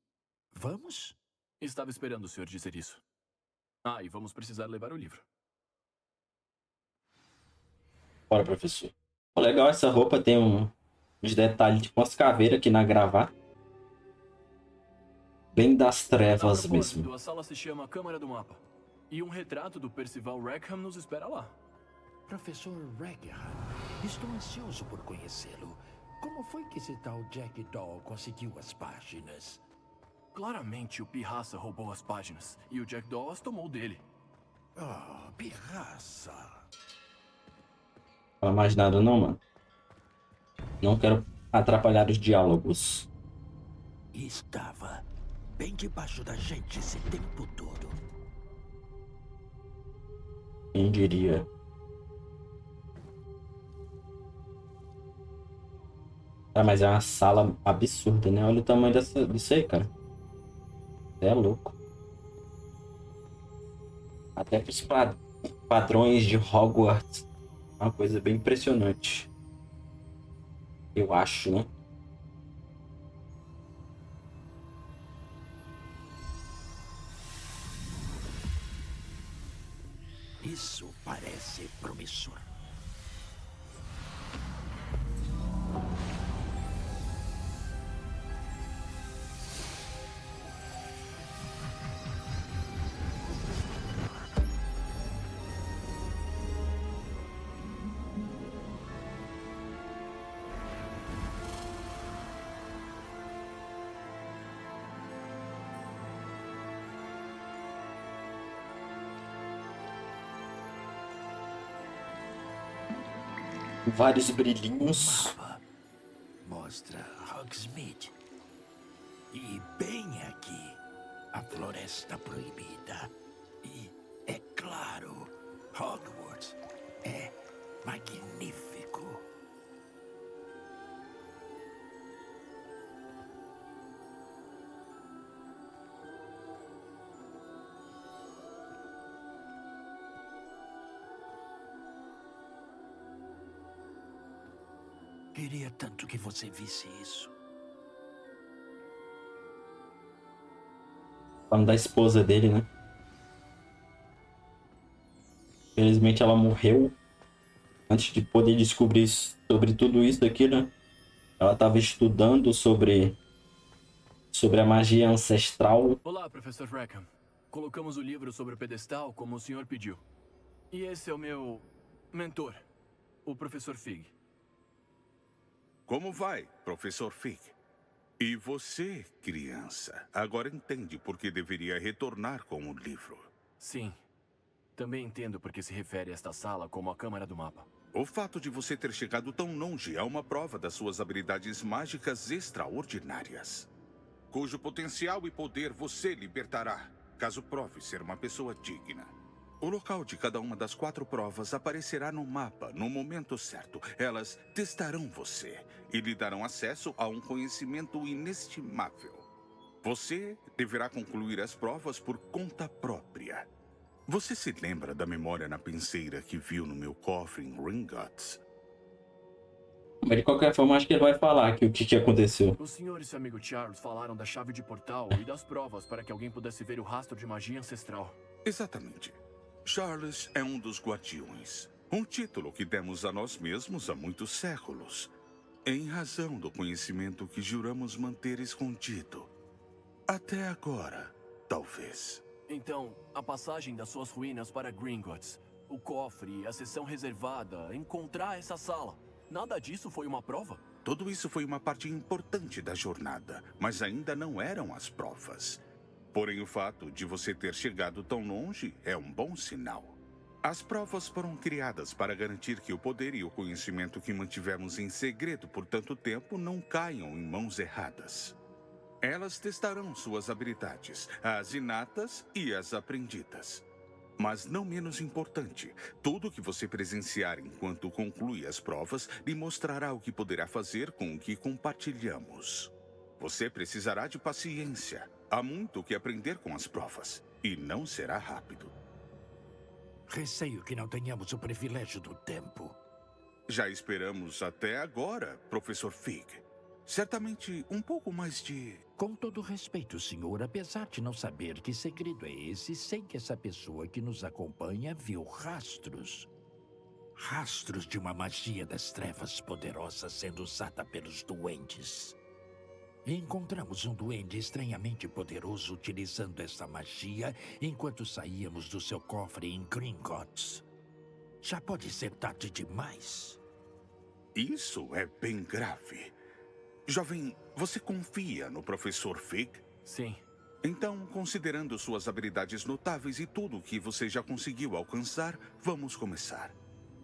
Vamos? Estava esperando o senhor dizer isso. Ah, e vamos precisar levar o livro. Bora, professor. Pô, legal essa roupa, tem uns detalhes, tipo umas caveiras aqui na gravata. Bem das trevas mesmo. A sala se chama Câmara do Mapa. E um retrato do Percival Rackham nos espera lá. Professor Rackham, estou ansioso por conhecê-lo. Como foi que esse tal Jackdaw conseguiu as páginas? Claramente o Pirraça roubou as páginas, e o Jackdaw as tomou dele. Ah, Pirraça. Fala mais nada não, mano. Não quero atrapalhar os diálogos. Estava bem debaixo da gente esse tempo todo. Quem diria? Ah, mas é uma sala absurda, né? Olha o tamanho disso aí, cara. É louco. Até para os padrões de Hogwarts. É uma coisa bem impressionante. Eu acho, né? Isso parece promissor. Vários brilhinhos. O mapa mostra Hogsmeade. E bem aqui, a Floresta Proibida. E, é claro, Hogwarts é magnífico. Queria tanto que você visse isso. Falando da esposa dele, né? Infelizmente ela morreu antes de poder descobrir sobre tudo isso aqui, né? Ela estava estudando sobre a magia ancestral. Olá, professor Rackham. Colocamos o livro sobre o pedestal como o senhor pediu. E esse é o meu mentor, o professor Fig. Como vai, professor Fig? E você, criança, agora entende por que deveria retornar com o livro. Sim. Também entendo por que se refere a esta sala como a Câmara do Mapa. O fato de você ter chegado tão longe é uma prova das suas habilidades mágicas extraordinárias, cujo potencial e poder você libertará, caso prove ser uma pessoa digna. O local de cada uma das 4 provas aparecerá no mapa no momento certo. Elas testarão você e lhe darão acesso a um conhecimento inestimável. Você deverá concluir as provas por conta própria. Você se lembra da memória na penseira que viu no meu cofre em Gringotts? Mas de qualquer forma, acho que ele vai falar aqui o que aconteceu. O senhor e seu amigo Charles falaram da chave de portal e das provas para que alguém pudesse ver o rastro de magia ancestral. Exatamente. Charles é um dos guardiões. Um título que demos a nós mesmos há muitos séculos, em razão do conhecimento que juramos manter escondido. Até agora, talvez. Então, a passagem das suas ruínas para Gringotts, o cofre, a seção reservada, encontrar essa sala. Nada disso foi uma prova? Tudo isso foi uma parte importante da jornada, mas ainda não eram as provas. Porém, o fato de você ter chegado tão longe é um bom sinal. As provas foram criadas para garantir que o poder e o conhecimento que mantivemos em segredo por tanto tempo não caiam em mãos erradas. Elas testarão suas habilidades, as inatas e as aprendidas. Mas não menos importante, tudo que você presenciar enquanto conclui as provas lhe mostrará o que poderá fazer com o que compartilhamos. Você precisará de paciência. Há muito o que aprender com as provas, e não será rápido. Receio que não tenhamos o privilégio do tempo. Já esperamos até agora, Professor Fig. Certamente um pouco mais de... Com todo respeito, senhor, apesar de não saber que segredo é esse, sei que essa pessoa que nos acompanha viu rastros. Rastros de uma magia das trevas poderosa sendo usada pelos duendes. Encontramos um duende estranhamente poderoso utilizando essa magia enquanto saíamos do seu cofre em Gringotts. Já pode ser tarde demais. Isso é bem grave. Jovem, você confia no Professor Fig? Sim. Então, considerando suas habilidades notáveis e tudo o que você já conseguiu alcançar, vamos começar.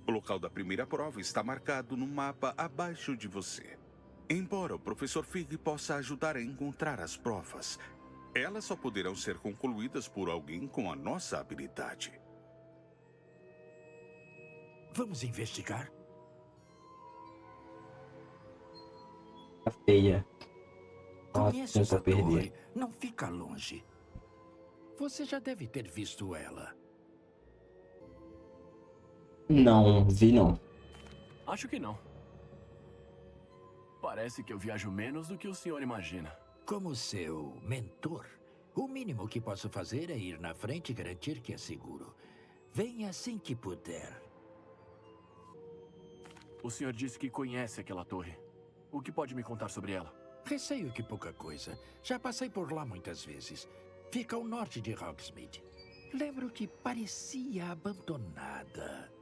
O local da primeira prova está marcado no mapa abaixo de você. Embora o Professor Fig possa ajudar a encontrar as provas, elas só poderão ser concluídas por alguém com a nossa habilidade. Vamos investigar? Tá feia. Conhece Nossa, essa pra perder. torre? Não fica longe. Você já deve ter visto ela. Não, vi não. Acho que não. Parece que eu viajo menos do que o senhor imagina. Como seu mentor, o mínimo que posso fazer é ir na frente e garantir que é seguro. Venha assim que puder. O senhor disse que conhece aquela torre. O que pode me contar sobre ela? Receio que pouca coisa. Já passei por lá muitas vezes. Fica ao norte de Hogsmeade. Lembro que parecia abandonada.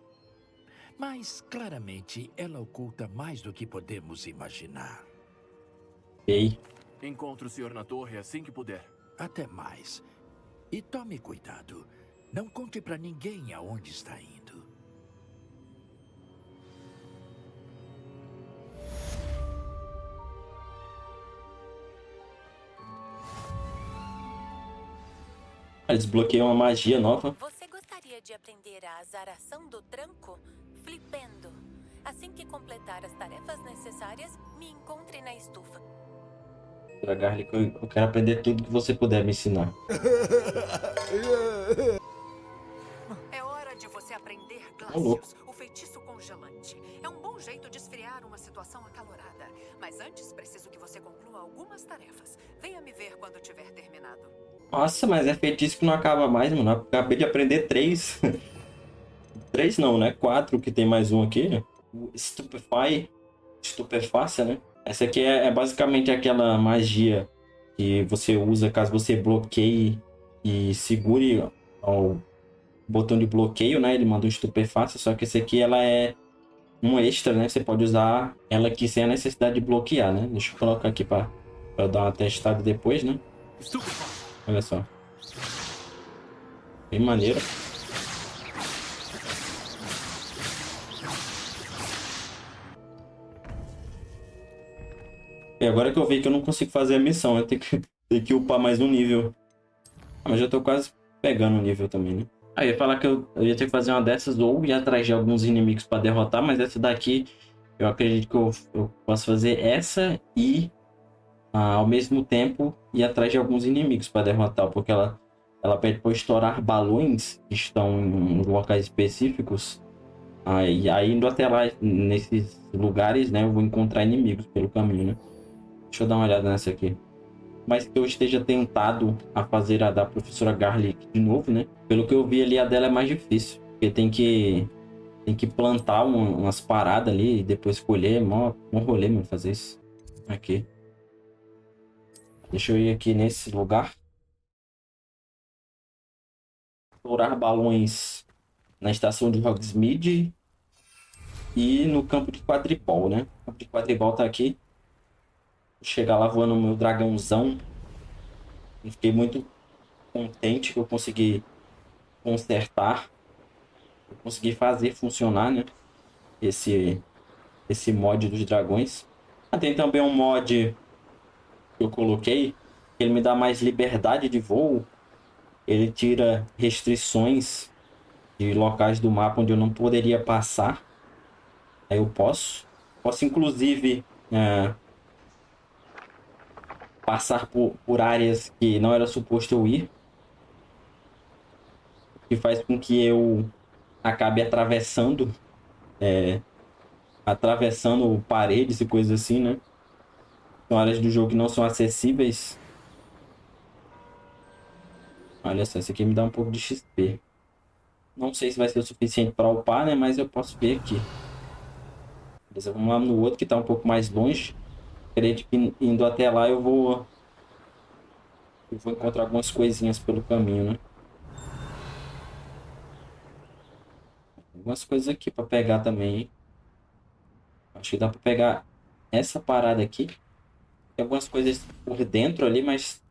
Mas, claramente, ela oculta mais do que podemos imaginar. Ei. Encontre o senhor na torre assim que puder. Até mais. E tome cuidado. Não conte pra ninguém aonde está indo. Desbloqueei uma magia nova. Você gostaria de aprender a azaração do tranco? Flipendo. Assim que completar as tarefas necessárias, me encontre na estufa. Garlic, eu quero aprender tudo que você puder me ensinar. É hora de você aprender Ô, louco. Glacius, o feitiço congelante. É um bom jeito de esfriar uma situação acalorada. Mas antes, preciso que você conclua algumas tarefas. Venha me ver quando tiver terminado. Nossa, mas é feitiço que não acaba mais, mano. Eu acabei de aprender 3. 3 não, né? 4, que tem mais um aqui. O Estupefácia, né? Essa aqui é basicamente aquela magia que você usa caso você bloqueie e segure o botão de bloqueio, né? Ele manda um Estupefácia, só que esse aqui ela é um extra, né? Você pode usar ela aqui sem a necessidade de bloquear, né? Deixa eu colocar aqui pra dar uma testada depois, né? Olha só. Bem maneiro. E agora que eu vi que eu não consigo fazer a missão, eu tenho que upar mais um nível. Ah, mas já tô quase pegando o nível também, né? Aí eu ia falar que eu ia ter que fazer uma dessas ou ir atrás de alguns inimigos para derrotar, mas essa daqui eu acredito que eu posso fazer essa e ao mesmo tempo ir atrás de alguns inimigos para derrotar, porque ela pede para estourar balões que estão em locais específicos. Aí indo até lá nesses lugares, né, eu vou encontrar inimigos pelo caminho, né? Deixa eu dar uma olhada nessa aqui. Mas que eu esteja tentado a fazer a da professora Garlic de novo, né? Pelo que eu vi ali, a dela é mais difícil. Porque tem que plantar umas paradas ali e depois colher. Mó rolê, mano, fazer isso. Aqui. Deixa eu ir aqui nesse lugar. Estourar balões na estação de Hogsmeade. E no campo de quadribol, né? O campo de quadribol tá aqui. Vou chegar lá voando o meu dragãozão. E fiquei muito contente que eu consegui consertar eu consegui fazer funcionar, né? Esse mod dos dragões. Tem também um mod que eu coloquei, que ele me dá mais liberdade de voo. Ele tira restrições de locais do mapa onde eu não poderia passar. Aí eu posso inclusive passar por áreas que não era suposto eu ir, que faz com que eu acabe atravessando paredes e coisas assim, né? São áreas do jogo que não são acessíveis. Olha só, esse aqui me dá um pouco de XP. Não sei se vai ser o suficiente para upar, né? Mas eu posso ver aqui. Beleza, vamos lá no outro que tá um pouco mais longe. Acredito que indo até lá eu vou encontrar algumas coisinhas pelo caminho, né? Algumas coisas aqui para pegar também, hein? Acho que dá para pegar essa parada aqui. Tem algumas coisas por dentro ali, mas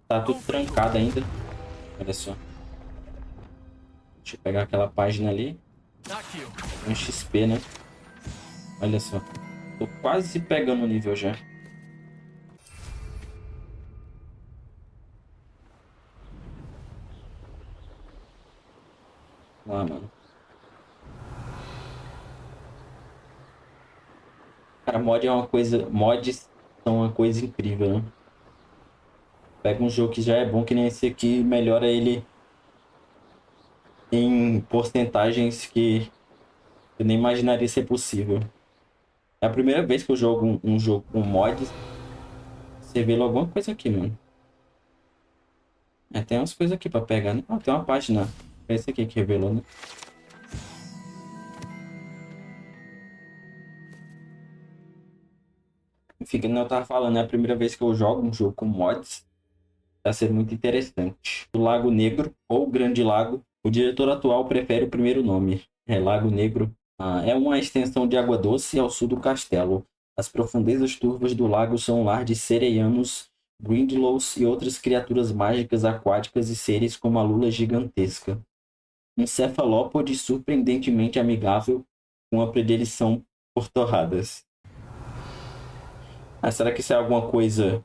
tá tudo trancado ainda. Olha só. Deixa eu pegar aquela página ali. Um XP, né? Olha só. Tô quase pegando o nível já. Lá, mano. Cara, mods são uma coisa incrível, né? Pega um jogo que já é bom, que nem esse aqui, melhora ele em porcentagens que eu nem imaginaria ser possível. É a primeira vez que eu jogo um jogo com mods. Você vê alguma coisa aqui, mano. Tem umas coisas aqui pra pegar, né? Tem uma página. É esse aqui que revelou, né? Enfim, como eu tava falando, é a primeira vez que eu jogo um jogo com mods. Tá sendo muito interessante. O Lago Negro, ou Grande Lago. O diretor atual prefere o primeiro nome. Lago Negro. É uma extensão de água doce ao sul do castelo. As profundezas turvas do lago são lar de sereianos, Grindlows e outras criaturas mágicas aquáticas e seres como a lula gigantesca. Um cefalópode surpreendentemente amigável, com a predileção por torradas. Será que isso é alguma coisa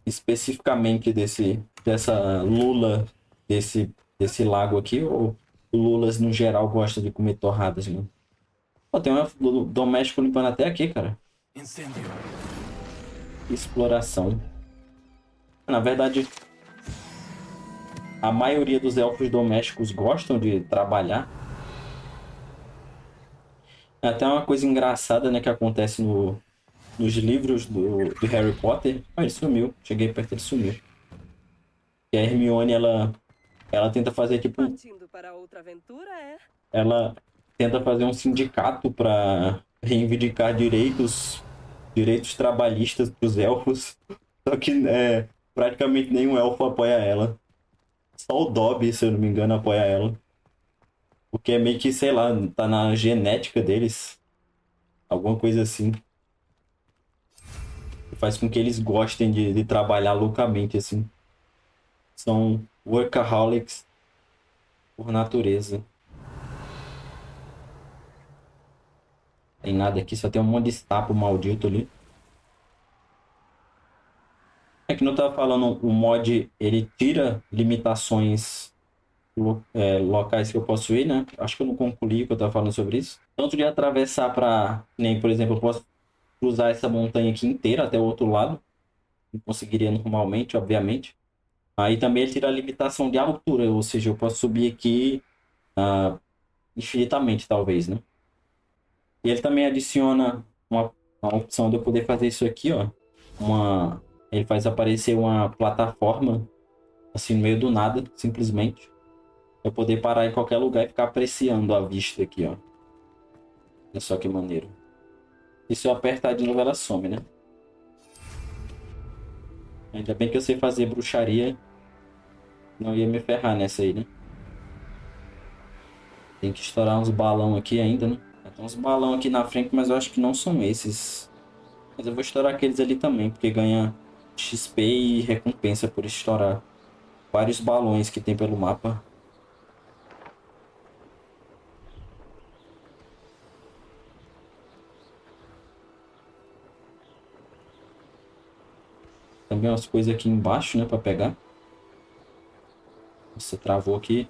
especificamente dessa lula, desse lago aqui? Ou lulas no geral gostam de comer torradas, mano? Pô, tem um doméstico limpando até aqui, cara. Incêndio. Exploração. Na verdade, a maioria dos elfos domésticos gostam de trabalhar. Até uma coisa engraçada, né, que acontece nos livros do Harry Potter. Ele sumiu. Cheguei perto, ele sumiu. E a Hermione, ela tenta fazer tipo... Partindo para outra aventura, Ela tenta fazer um sindicato para reivindicar direitos trabalhistas para os elfos. Só que praticamente nenhum elfo apoia ela. Só o Dobby, se eu não me engano, apoia ela. Porque é meio que, sei lá, tá na genética deles. Alguma coisa assim. Faz com que eles gostem de trabalhar loucamente, assim. São workaholics por natureza. Tem nada aqui, só tem um monte de estapo maldito ali. É que não tava falando, o mod, ele tira limitações locais que eu posso ir, né? Acho que eu não concluí que eu tava falando sobre isso. Tanto de atravessar pra... Nem, por exemplo, eu posso cruzar essa montanha aqui inteira até o outro lado. Não conseguiria normalmente, obviamente. Aí também ele tira a limitação de altura, ou seja, eu posso subir aqui infinitamente, talvez, né? E ele também adiciona uma opção de eu poder fazer isso aqui, ó. Ele faz aparecer uma plataforma, assim, no meio do nada, simplesmente. Eu poder parar em qualquer lugar e ficar apreciando a vista aqui, ó. Olha só que maneiro. E se eu apertar de novo, ela some, né? Ainda bem que eu sei fazer bruxaria. Não ia me ferrar nessa aí, né? Tem que estourar uns balão aqui ainda, né? Tem uns balão aqui na frente, mas eu acho que não são esses. Mas eu vou estourar aqueles ali também, porque ganha XP e recompensa por estourar vários balões que tem pelo mapa. também umas coisas aqui embaixo, né? Pra pegar. Você travou aqui.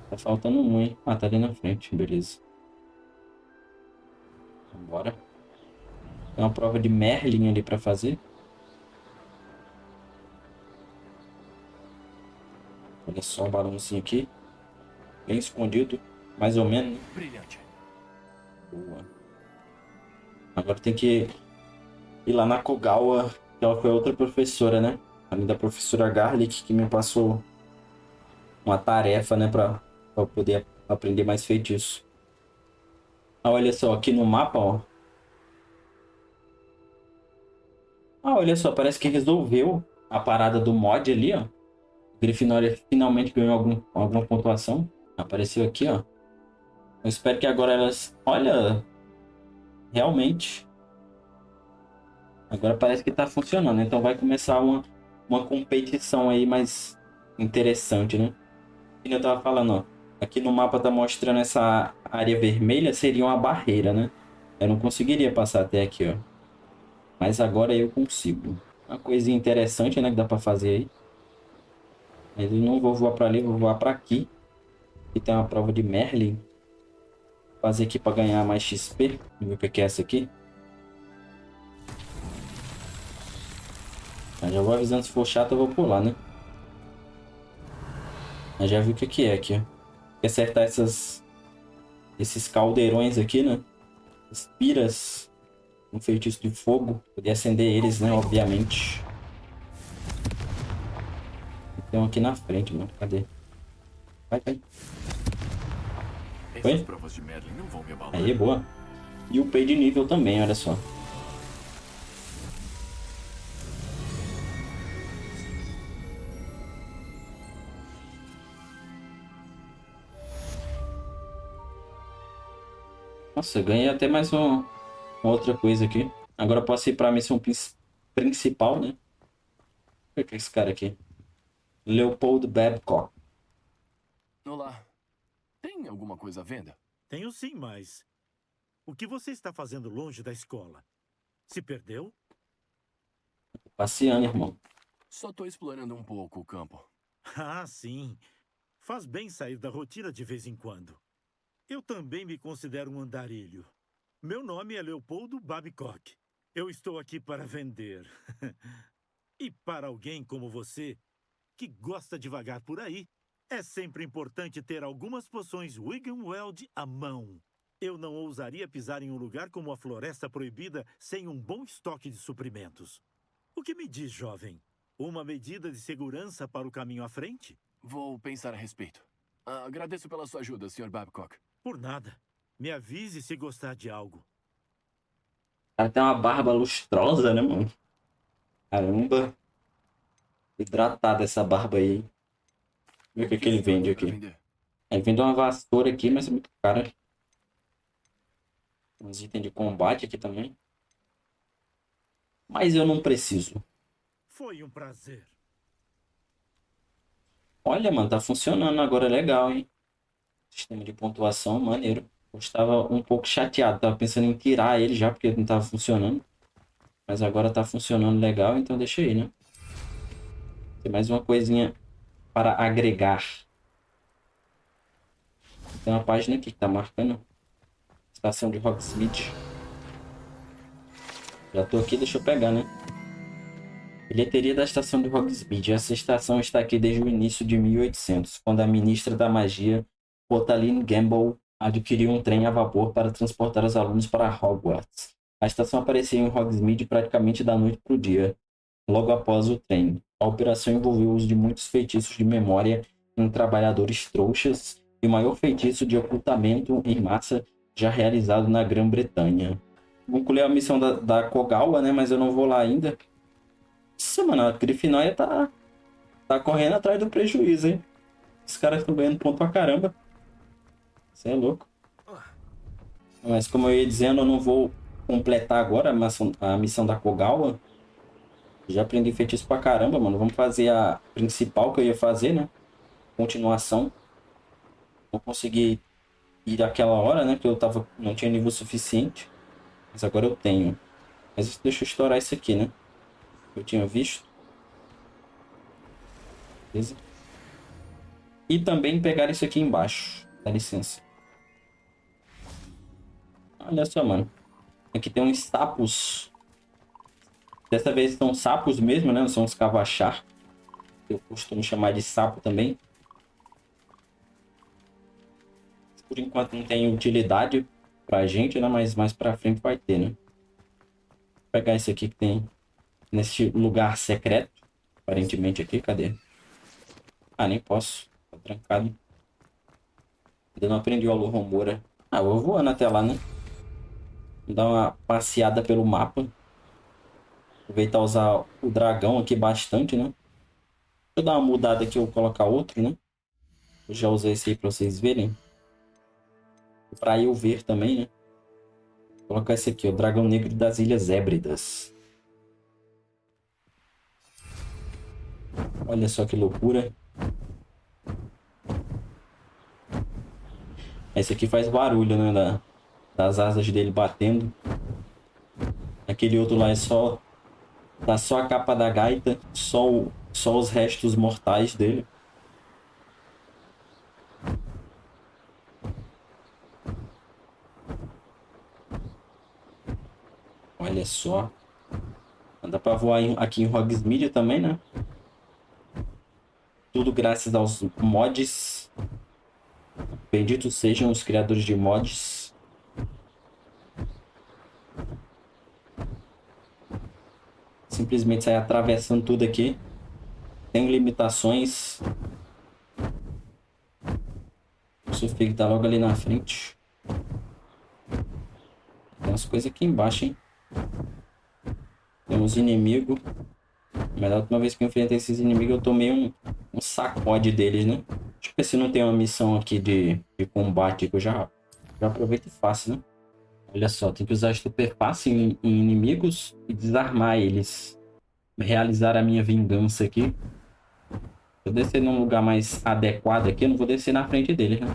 Tá faltando um, hein? Ah, tá ali na frente. Beleza. Bora. Tem uma prova de Merlin ali pra fazer. Olha só o balãozinho aqui. Bem escondido. Mais ou menos. Brilhante. Boa. Agora tem que ir lá na Kogawa, que ela foi outra professora, né? Além da professora Garlic, que me passou uma tarefa, né? Pra eu poder aprender mais feitiço. Ah, olha só, aqui no mapa, ó. Ah, olha só, parece que resolveu a parada do mod ali, ó. Grifinória finalmente ganhou alguma pontuação. Apareceu aqui, ó. Eu espero que agora elas... Olha... Realmente. Agora parece que tá funcionando. Então vai começar uma competição aí mais interessante, né? E eu tava falando, ó. Aqui no mapa tá mostrando essa área vermelha seria uma barreira, né? Eu não conseguiria passar até aqui, ó. Mas agora eu consigo. Uma coisinha interessante, né? Que dá pra fazer aí. Mas eu não vou voar pra ali, vou voar pra aqui. Aqui tem uma prova de Merlin. Vou fazer aqui pra ganhar mais XP. Vamos ver o que é essa aqui. Eu já vou avisando, se for chato eu vou pular, né? Eu já vi o que é aqui, ó. Tem que acertar esses caldeirões aqui, né? As piras. Um feitiço de fogo. Poder acender eles, né? Obviamente. Tem um aqui na frente, mano. Cadê? Vai. Essas provas de Merlin não vão me abalar. Aí, boa. E o pay de nível também, olha só. Nossa, ganhei até mais uma outra coisa aqui. Agora eu posso ir para a missão principal, né? O que é esse cara aqui? Leopold Babcock. Olá. Tem alguma coisa à venda? Tenho sim, mas... O que você está fazendo longe da escola? Se perdeu? Passeando, irmão. Só tô explorando um pouco o campo. Ah, sim. Faz bem sair da rotina de vez em quando. Eu também me considero um andarilho. Meu nome é Leopoldo Babcock. Eu estou aqui para vender. E para alguém como você, que gosta de vagar por aí, é sempre importante ter algumas poções Wiggenweld à mão. Eu não ousaria pisar em um lugar como a Floresta Proibida sem um bom estoque de suprimentos. O que me diz, jovem? Uma medida de segurança para o caminho à frente? Vou pensar a respeito. Agradeço pela sua ajuda, Sr. Babcock. Por nada. Me avise se gostar de algo. O cara tem uma barba lustrosa, né, mano? Caramba. Hidratada essa barba aí. Vê o que ele vende aqui. Ele vende uma vassoura aqui, mas é muito cara. Uns itens de combate aqui também. Mas eu não preciso. Foi um prazer. Olha, mano, tá funcionando agora, legal, hein? Sistema de pontuação, maneiro. Eu estava um pouco chateado, tava pensando em tirar ele já, porque não tava funcionando. Mas agora tá funcionando legal, então deixa aí, né? Tem mais uma coisinha para agregar. Tem uma página aqui que tá marcando. Estação de Hogsmeade. Já tô aqui, deixa eu pegar, né? Bilheteria da estação de Hogsmeade. Essa estação está aqui desde o início de 1800, quando a ministra da magia, Otaline Gamble, adquiriu um trem a vapor para transportar os alunos para Hogwarts. A estação aparecia em Hogsmeade praticamente da noite para o dia, logo após o trem. A operação envolveu o uso de muitos feitiços de memória em trabalhadores trouxas e o maior feitiço de ocultamento em massa já realizado na Grã-Bretanha. Concluí a missão da Kogawa, né? Mas eu não vou lá ainda. Nossa, mano, a Grifinória tá correndo atrás do prejuízo, hein? Os caras estão ganhando ponto pra caramba. Você é louco. Mas como eu ia dizendo, eu não vou completar agora a missão da Kogawa. Já aprendi feitiço pra caramba, mano. Vamos fazer a principal que eu ia fazer, né? Continuação. Não consegui ir àquela hora, né? Porque não tinha nível suficiente. Mas agora eu tenho. Mas deixa eu estourar isso aqui, né? Eu tinha visto. Beleza. E também pegar isso aqui embaixo. Dá licença. Olha só, mano. Aqui tem uns sapos. Dessa vez são sapos mesmo, né? Não são os cavachar. Eu costumo chamar de sapo também. Por enquanto não tem utilidade pra gente, né? Mas mais pra frente vai ter, né? Vou pegar esse aqui que tem nesse lugar secreto. Aparentemente aqui, cadê? Ah, nem posso. Tá trancado. Ainda não aprendi o Alohomora. Ah, eu vou voando até lá, né? Vou dar uma passeada pelo mapa. Aproveitar e usar o dragão aqui bastante, né? Deixa eu dar uma mudada aqui, eu vou colocar outro, né? Eu já usei esse aí pra vocês verem. Pra eu ver também, né? Vou colocar esse aqui, o Dragão Negro das Ilhas Hébridas. Olha só que loucura. Esse aqui faz barulho, né? Das asas dele batendo. Aquele outro lá é só... Tá só a capa da gaita. Só os restos mortais dele. Olha só. Dá pra voar aqui em Hogsmeade também, né? Tudo graças aos mods. Benditos sejam os criadores de mods. Simplesmente sair atravessando tudo aqui. Tem limitações. O Sufig tá logo ali na frente. Tem umas coisas aqui embaixo, hein? Tem uns inimigos. Mas da última vez que eu enfrentei esses inimigos, eu tomei um sacode deles, né? Deixa eu ver se não tem uma missão aqui de combate que eu já aproveito e faço, né? Olha só, tem que usar Super Passe em inimigos e desarmar eles. Realizar a minha vingança aqui. Vou descer num lugar mais adequado aqui. Eu não vou descer na frente deles, né?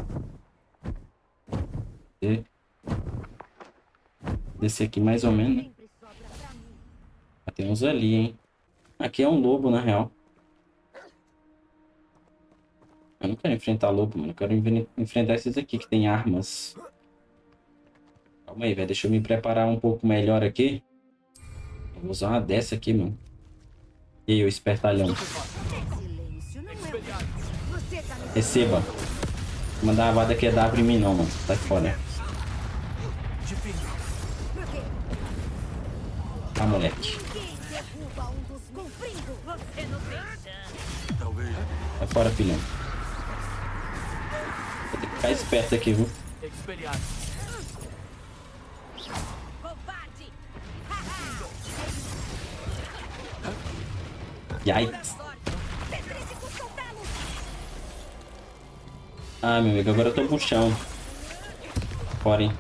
Descer aqui mais ou menos, né? Tem uns ali, hein? Aqui é um lobo, na real. Eu não quero enfrentar lobo, mano. Eu quero enfrentar esses aqui que tem armas. Calma aí, velho. Deixa eu me preparar um pouco melhor aqui. Eu vou usar uma dessa aqui, mano. E aí, o espertalhão. Receba. Vou mandar a vada que é dar pra mim, não, mano. Sai fora. Ah, moleque. Sai fora, filhão. Vou ter que ficar esperto aqui, viu? Yikes. Ah, meu amigo, agora eu tô no chão. Fora, hein?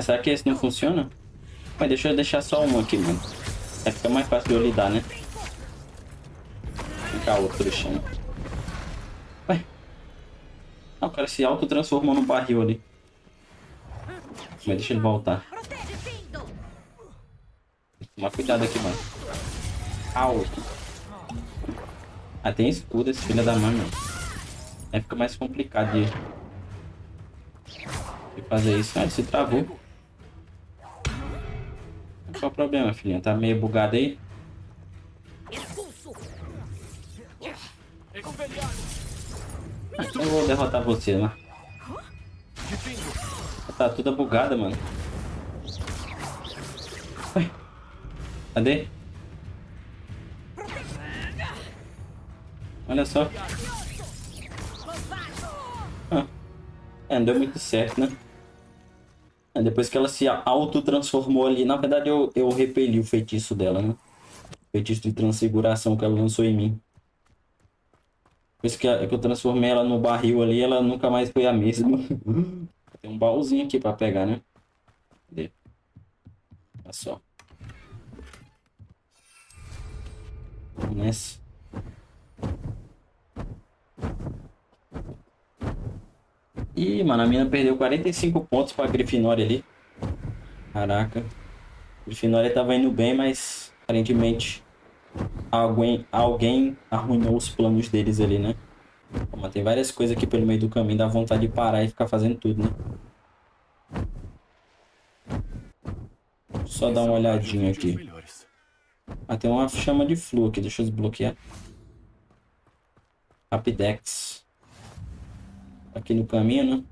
Será que esse não funciona? Mas deixa eu deixar só um aqui, mano. Vai ficar mais fácil de eu lidar, né? Vou ficar outro do chão. Ué? Ah, o cara se auto-transformou no barril ali. Mas deixa ele voltar. Toma cuidado aqui, mano. Au. Ah, tem escudo esse filho da mãe, mano. Aí fica mais complicado de fazer isso. Ah, ele se travou. Qual o problema, filhinha? Tá meio bugado aí? Ah, então eu vou derrotar você, né? Tá toda bugada, mano. Ué? Cadê? Olha só. Não deu muito certo, né? Depois que ela se auto-transformou ali, na verdade eu repeli o feitiço dela, né? O feitiço de transfiguração que ela lançou em mim. Depois que eu transformei ela no barril ali, ela nunca mais foi a mesma. Tem um baúzinho aqui pra pegar, né? Cadê? Olha só. Vamos nessa. Ih, mano, a mina perdeu 45 pontos pra Grifinória ali. Caraca. O Grifinória tava indo bem, mas aparentemente alguém arruinou os planos deles ali, né? Pô, mas tem várias coisas aqui pelo meio do caminho, dá vontade de parar e ficar fazendo tudo, né? Só dar uma olhadinha aqui. Ah, tem uma chama de flor aqui, deixa eu desbloquear. Rapidex. Aqui no caminho, né?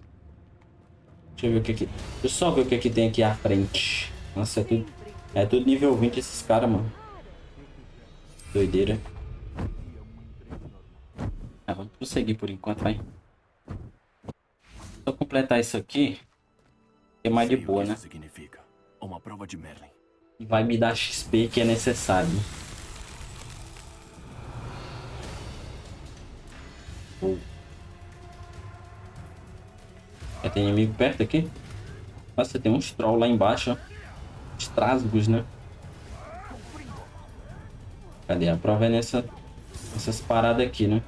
Deixa eu ver o que aqui. Deixa eu só ver o que aqui tem aqui à frente. Nossa, é tudo nível 20 esses caras, mano. Doideira. Ah, vamos prosseguir por enquanto, vai. Só completar isso aqui. É mais de boa, né? Significa uma prova de Merlin. Vai me dar XP que é necessário. Já tem inimigo perto aqui? Nossa, tem uns trolls lá embaixo, ó. Os trasgos, né? Cadê? A prova é nessas paradas aqui, né?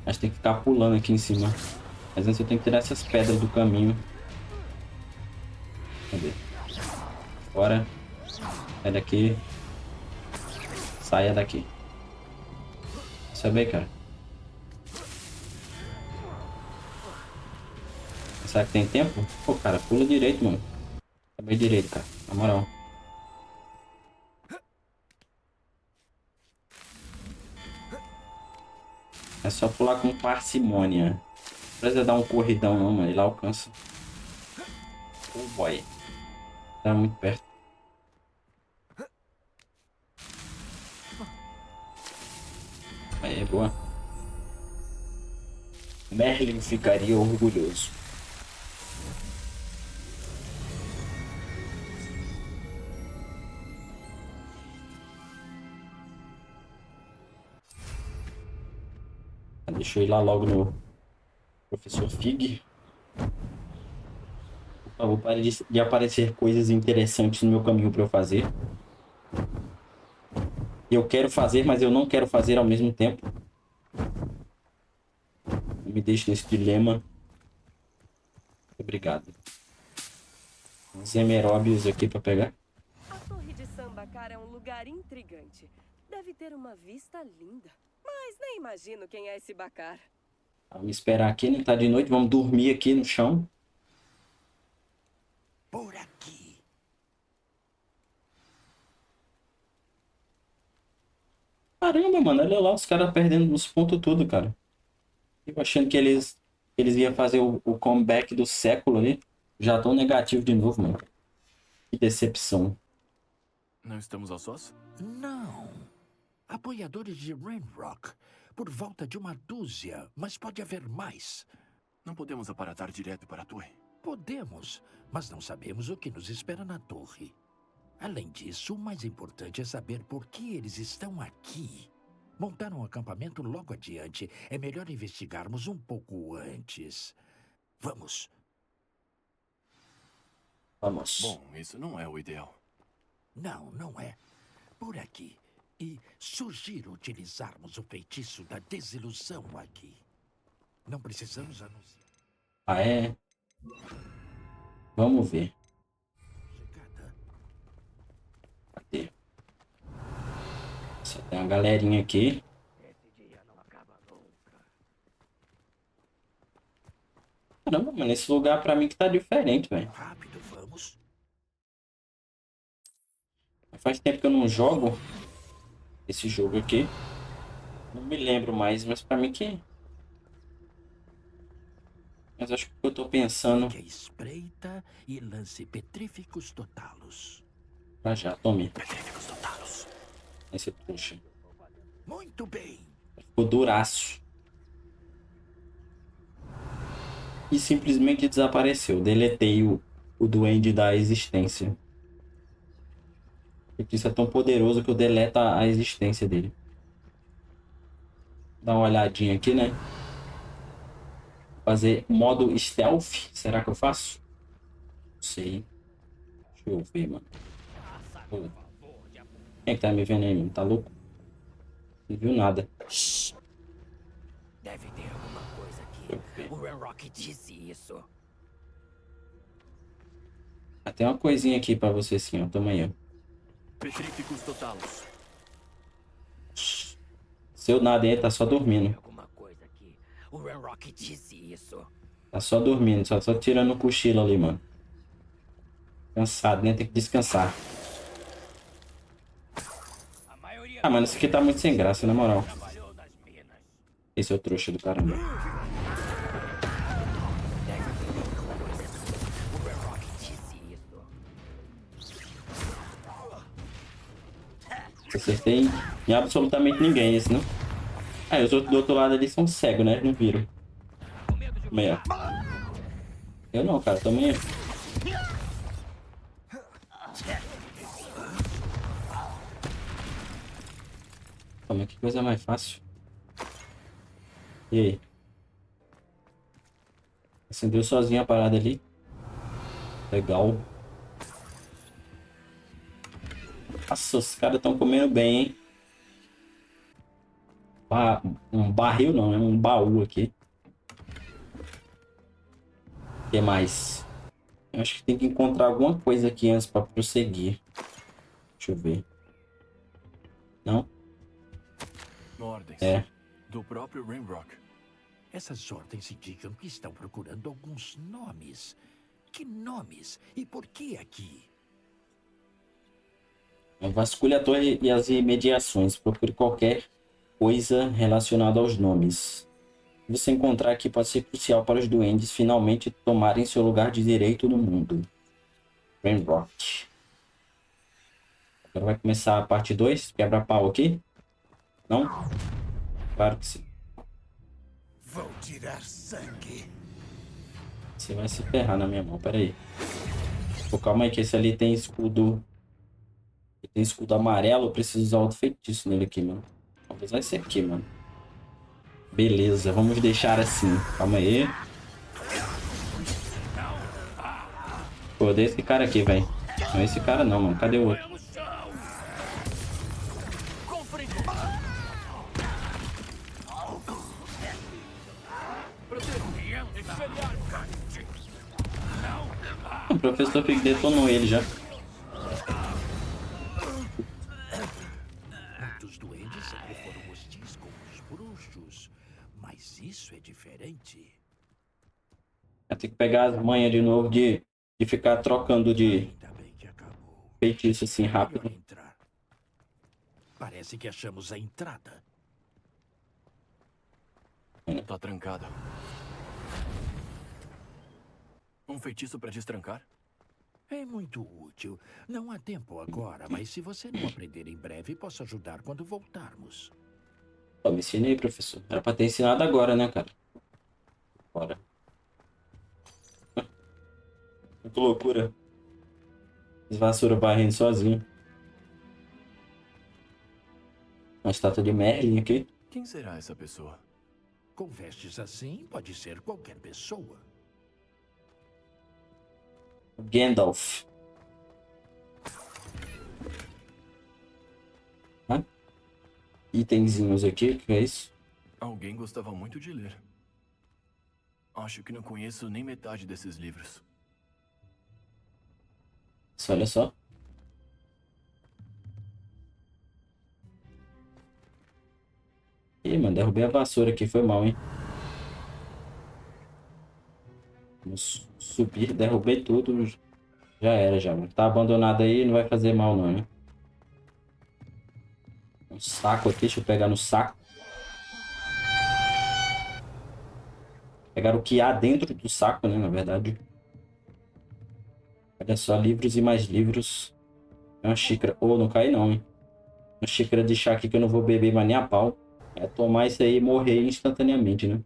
Mas tem que ficar pulando aqui em cima. Mas antes eu tenho que tirar essas pedras do caminho. Cadê? Bora. Sai daqui. Saia daqui. Sabe, cara? Será que tem tempo? Pô, cara, pula direito, mano. Sabe direito, cara. Na moral. É só pular com parcimônia. Não precisa dar um corridão não, mano. Ele alcança. Oh boy. Tá muito perto. Aí, boa. Merlin ficaria orgulhoso. Deixa eu ir lá logo no Professor Fig. Por favor, pare de aparecer coisas interessantes no meu caminho para eu fazer. Eu quero fazer, mas eu não quero fazer ao mesmo tempo. Não me deixe nesse dilema. Obrigado. Uns emeróbios aqui para pegar. A Torre de Sambacar é um lugar intrigante. Deve ter uma vista linda. Mas nem imagino quem é esse Bacar. Vamos esperar aqui, né? Tá de noite, vamos dormir aqui no chão. Por aqui. Caramba, mano, olha lá os caras perdendo os pontos tudo, cara. Eu achando que eles iam fazer o comeback do século ali. Já tão negativo de novo, mano. Que decepção. Não estamos a sós? Não. Apoiadores de Ranrock. Por volta de uma dúzia, mas pode haver mais. Não podemos aparatar direto para a torre? Podemos, mas não sabemos o que nos espera na torre. Além disso, o mais importante é saber por que eles estão aqui. Montar um acampamento logo adiante. É melhor investigarmos um pouco antes. Vamos. Vamos. Bom, isso não é o ideal. Não, não é. Por aqui. E sugiro utilizarmos o feitiço da desilusão aqui. Não precisamos anunciar. Ah, é? Vamos ver. Cadê? Só tem uma galerinha aqui. Caramba, mano, esse lugar pra mim que tá diferente, velho. Rápido, vamos. Faz tempo que eu não jogo esse jogo aqui. Não me lembro mais, mas pra mim que... Mas acho que o que eu tô pensando... Que espreita e lance petríficos totalos. Ah, já, tome. Petríficos totalos. Esse puxa. Muito bem. Ficou duraço. E simplesmente desapareceu. Deletei o duende da existência. Porque isso é tão poderoso que eu deleto a existência dele. Dá uma olhadinha aqui, né? Fazer modo stealth. Será que eu faço? Não sei. Deixa eu ver, mano. Quem é que tá me vendo aí, mano? Tá louco? Não viu nada. Deve ter alguma coisa aqui. O Ranrock disse isso. Tem uma coisinha aqui pra você sim, ó. Toma aí, ó. Petríficos totalos. Seu nada aí, tá só dormindo. O Ranrock disse isso. Tá só dormindo, só tirando o cochilo ali, mano. Cansado, né? Tem que descansar. Ah, mano, isso aqui tá muito sem graça, na moral. Esse é o trouxa do caramba. Acertei em absolutamente ninguém esse, né? Ah, os outros do outro lado ali são cegos, né? Eles não viram. Meia. Eu não, cara. Também. Calma, que coisa mais fácil. E aí? Acendeu sozinho a parada ali. Legal. Nossa, os caras estão comendo bem, hein? Um barril não, é um baú aqui. O que mais? Eu acho que tem que encontrar alguma coisa aqui antes para prosseguir. Deixa eu ver. Não? Ordens. É. Do próprio Ranrock. Essas ordens indicam que estão procurando alguns nomes. Que nomes? E por que aqui? Vasculhe a torre e as imediações. Procure qualquer coisa relacionada aos nomes. Se você encontrar aqui, pode ser crucial para os duendes finalmente tomarem seu lugar de direito no mundo. Ranrock. Agora vai começar a parte 2. Quebra-pau aqui? Não? Claro que sim. Vou tirar sangue. Você vai se ferrar na minha mão, peraí. Pô, calma aí que esse ali tem escudo. Tem escudo amarelo, eu preciso usar outro feitiço nele aqui, mano. Vou usar esse aqui, mano. Beleza, vamos deixar assim. Calma aí. Pô, odeio esse cara aqui, velho. Não esse cara não, mano. Cadê o outro? O professor Fig detonou ele já. Muitos duendes sempre foram hostis com os bruxos, mas isso é diferente. Vai ter que pegar as manhas de novo de ficar trocando de feitiço assim rápido. Parece que achamos a entrada. Tá trancada. Um feitiço para destrancar? É muito útil. Não há tempo agora, mas se você não aprender em breve, posso ajudar quando voltarmos. Só me ensinei, professor. Era pra ter ensinado agora, né, cara? Bora. Que loucura. As vassouras varrendo sozinho. Uma estátua de Merlin aqui. Quem será essa pessoa? Com vestes assim, pode ser qualquer pessoa. Gandalf. Itenzinhos aqui, o que é isso? Alguém gostava muito de ler. Acho que não conheço nem metade desses livros. Olha só. Ih, mano, derrubei a vassoura aqui, foi mal, hein? Vamos subir, derrubei tudo. Já era, já, mano. Tá abandonado aí, não vai fazer mal não, né? Um saco aqui, deixa eu pegar no saco. Pegar o que há dentro do saco, né, na verdade. Olha só, livros e mais livros. É uma xícara. Oh, não cai não, hein? Uma xícara de chá aqui que eu não vou beber mais nem a pau. É tomar isso aí e morrer instantaneamente, né?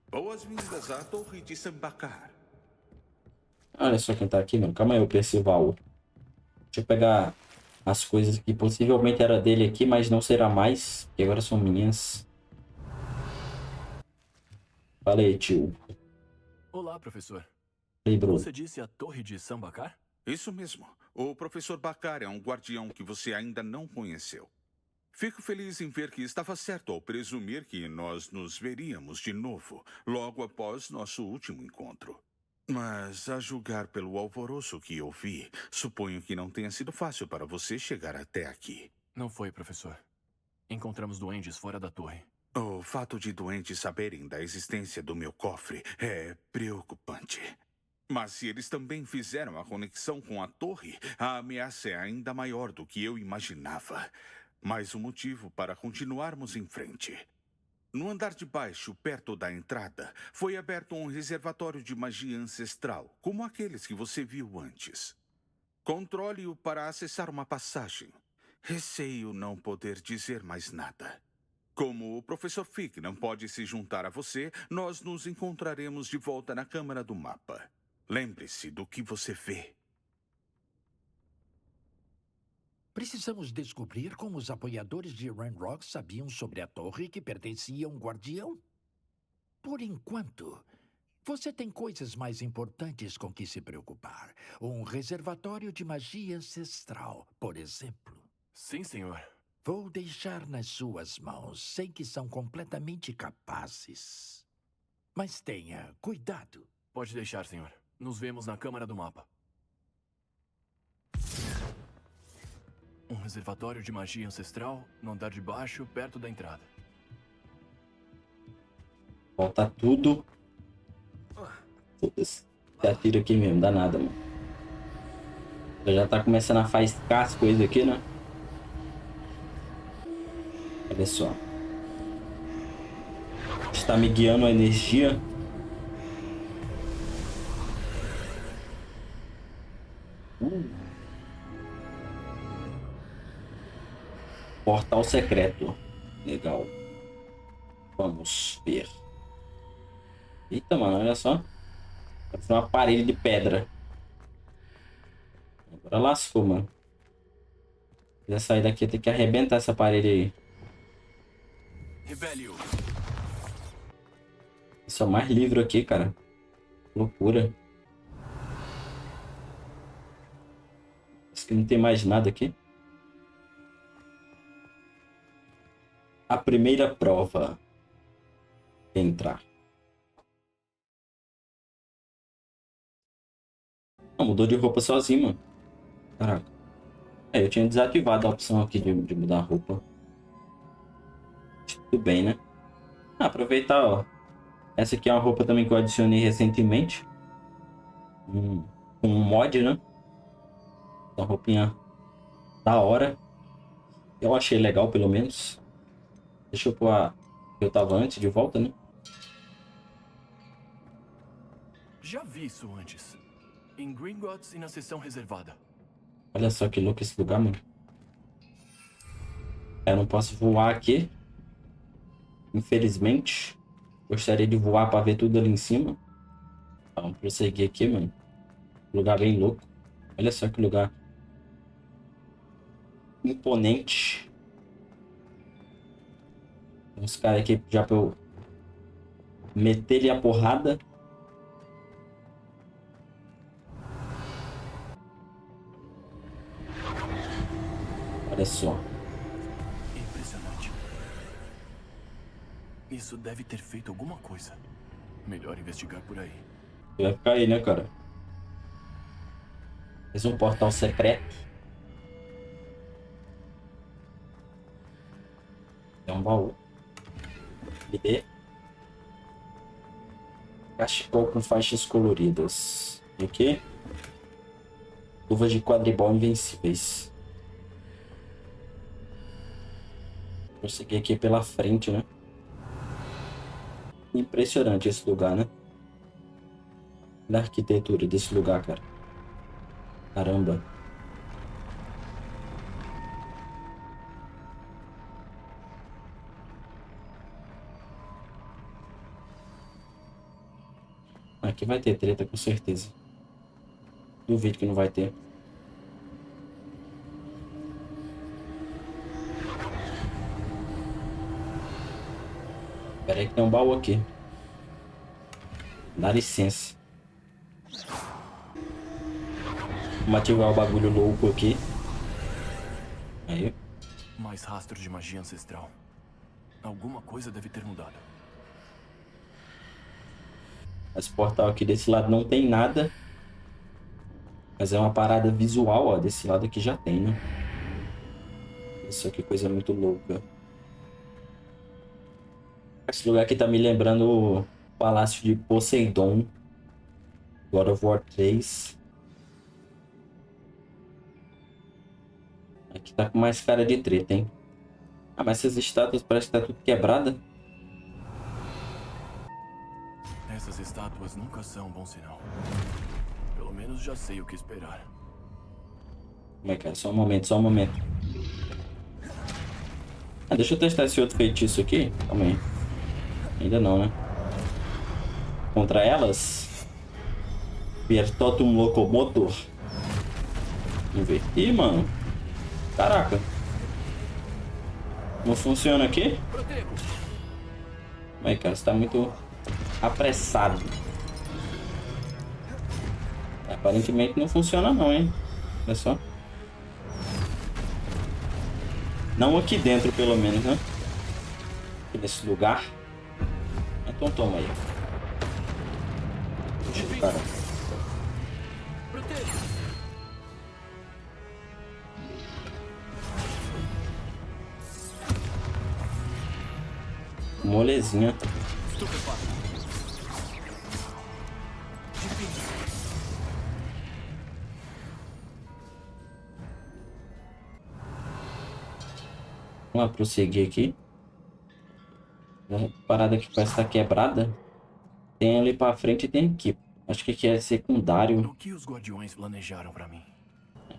Boas-vindas à Torre de Sambacar. Olha só quem tá aqui, mano. Calma aí, o Percival. Deixa eu pegar as coisas que possivelmente era dele aqui, mas não será mais, porque agora são minhas. Fala aí, tio. Olá, professor. Ei, bro. Você disse a Torre de Sambacar? Isso mesmo. O professor Bakar é um guardião que você ainda não conheceu. Fico feliz em ver que estava certo ao presumir que nós nos veríamos de novo, logo após nosso último encontro. Mas, a julgar pelo alvoroço que eu vi, suponho que não tenha sido fácil para você chegar até aqui. Não foi, professor. Encontramos duendes fora da torre. O fato de doentes saberem da existência do meu cofre é preocupante. Mas se eles também fizeram a conexão com a torre, a ameaça é ainda maior do que eu imaginava. Mais um motivo para continuarmos em frente. No andar de baixo, perto da entrada, foi aberto um reservatório de magia ancestral, como aqueles que você viu antes. Controle-o para acessar uma passagem. Receio não poder dizer mais nada. Como o Professor Fig não pode se juntar a você, nós nos encontraremos de volta na Câmara do Mapa. Lembre-se do que você vê. Precisamos descobrir como os apoiadores de Ranrock sabiam sobre a torre que pertencia a um guardião. Por enquanto, você tem coisas mais importantes com que se preocupar. Um reservatório de magia ancestral, por exemplo. Sim, senhor. Vou deixar nas suas mãos. Sei que são completamente capazes. Mas tenha cuidado. Pode deixar, senhor. Nos vemos na Câmara do Mapa. Um reservatório de magia ancestral no andar de baixo, perto da entrada. Volta tudo. Foda-se. Você atira aqui mesmo, dá nada, mano. Já tá começando a faiscar as coisas aqui, né? Olha só. Está me guiando a energia. Portal secreto. Legal. Vamos ver. Eita, mano, olha só. Parece uma parede de pedra. Agora lascou, mano. Se quiser sair daqui, tem que arrebentar essa parede aí. Rebelio. Só mais livro aqui, cara. Loucura. Acho que não tem mais nada aqui. A primeira prova. Entrar. Ah, mudou de roupa sozinho, mano. Caraca. É, eu tinha desativado a opção aqui de mudar a roupa. Tudo bem, né? Aproveitar, ó. Essa aqui é uma roupa também que eu adicionei recentemente. Com um mod, né? Uma roupinha da hora. Eu achei legal, pelo menos. Deixa eu pôr a que eu tava antes de volta, né? Já vi isso antes. Em Gringotts e na seção reservada. Olha só que louco esse lugar, mano. Eu não posso voar aqui. Infelizmente. Gostaria de voar pra ver tudo ali em cima. Vamos prosseguir aqui, mano. Lugar bem louco. Olha só que lugar imponente. Uns caras aqui já pra eu meter-lhe a porrada. Olha só. Impressionante. Isso deve ter feito alguma coisa. Melhor investigar por aí. Vai ficar aí, né, cara? Fez um portal secreto. É um baú. Me dê. Cachecol com faixas coloridas. E aqui? Luvas de quadribol invencíveis. Vou seguir aqui pela frente, né? Impressionante esse lugar, né? Da arquitetura desse lugar, cara. Caramba. Aqui vai ter treta, com certeza. Duvido que não vai ter. Espera aí que tem um baú aqui. Dá licença. Vamos ativar o bagulho louco aqui. Aí. Mais rastro de magia ancestral. Alguma coisa deve ter mudado. Esse portal aqui desse lado não tem nada. Mas é uma parada visual, ó. Desse lado aqui já tem, né? Isso aqui, coisa muito louca. Esse lugar aqui tá me lembrando o Palácio de Poseidon. God of War 3. Aqui tá com mais cara de treta, hein? Ah, mas essas estátuas parecem que tá tudo quebrada. Essas estátuas nunca são um bom sinal. Pelo menos já sei o que esperar. Como é que é? Só um momento, só um momento. Ah, deixa eu testar esse outro feitiço aqui. Calma aí. Ainda não, né? Contra elas. Pertotum Locomotor. Vamos ver. Ih, mano. Caraca. Não funciona aqui? Como é, cara? Você tá muito apressado. Aparentemente não funciona não, hein? Olha só. Não aqui dentro, pelo menos, né? Aqui nesse lugar. Então toma aí. Puxa, cara. Molezinha. Vamos lá, prosseguir aqui. A parada que parece estar quebrada. Tem ali pra frente e tem aqui. Acho que aqui é secundário. O que os guardiões planejaram pra mim?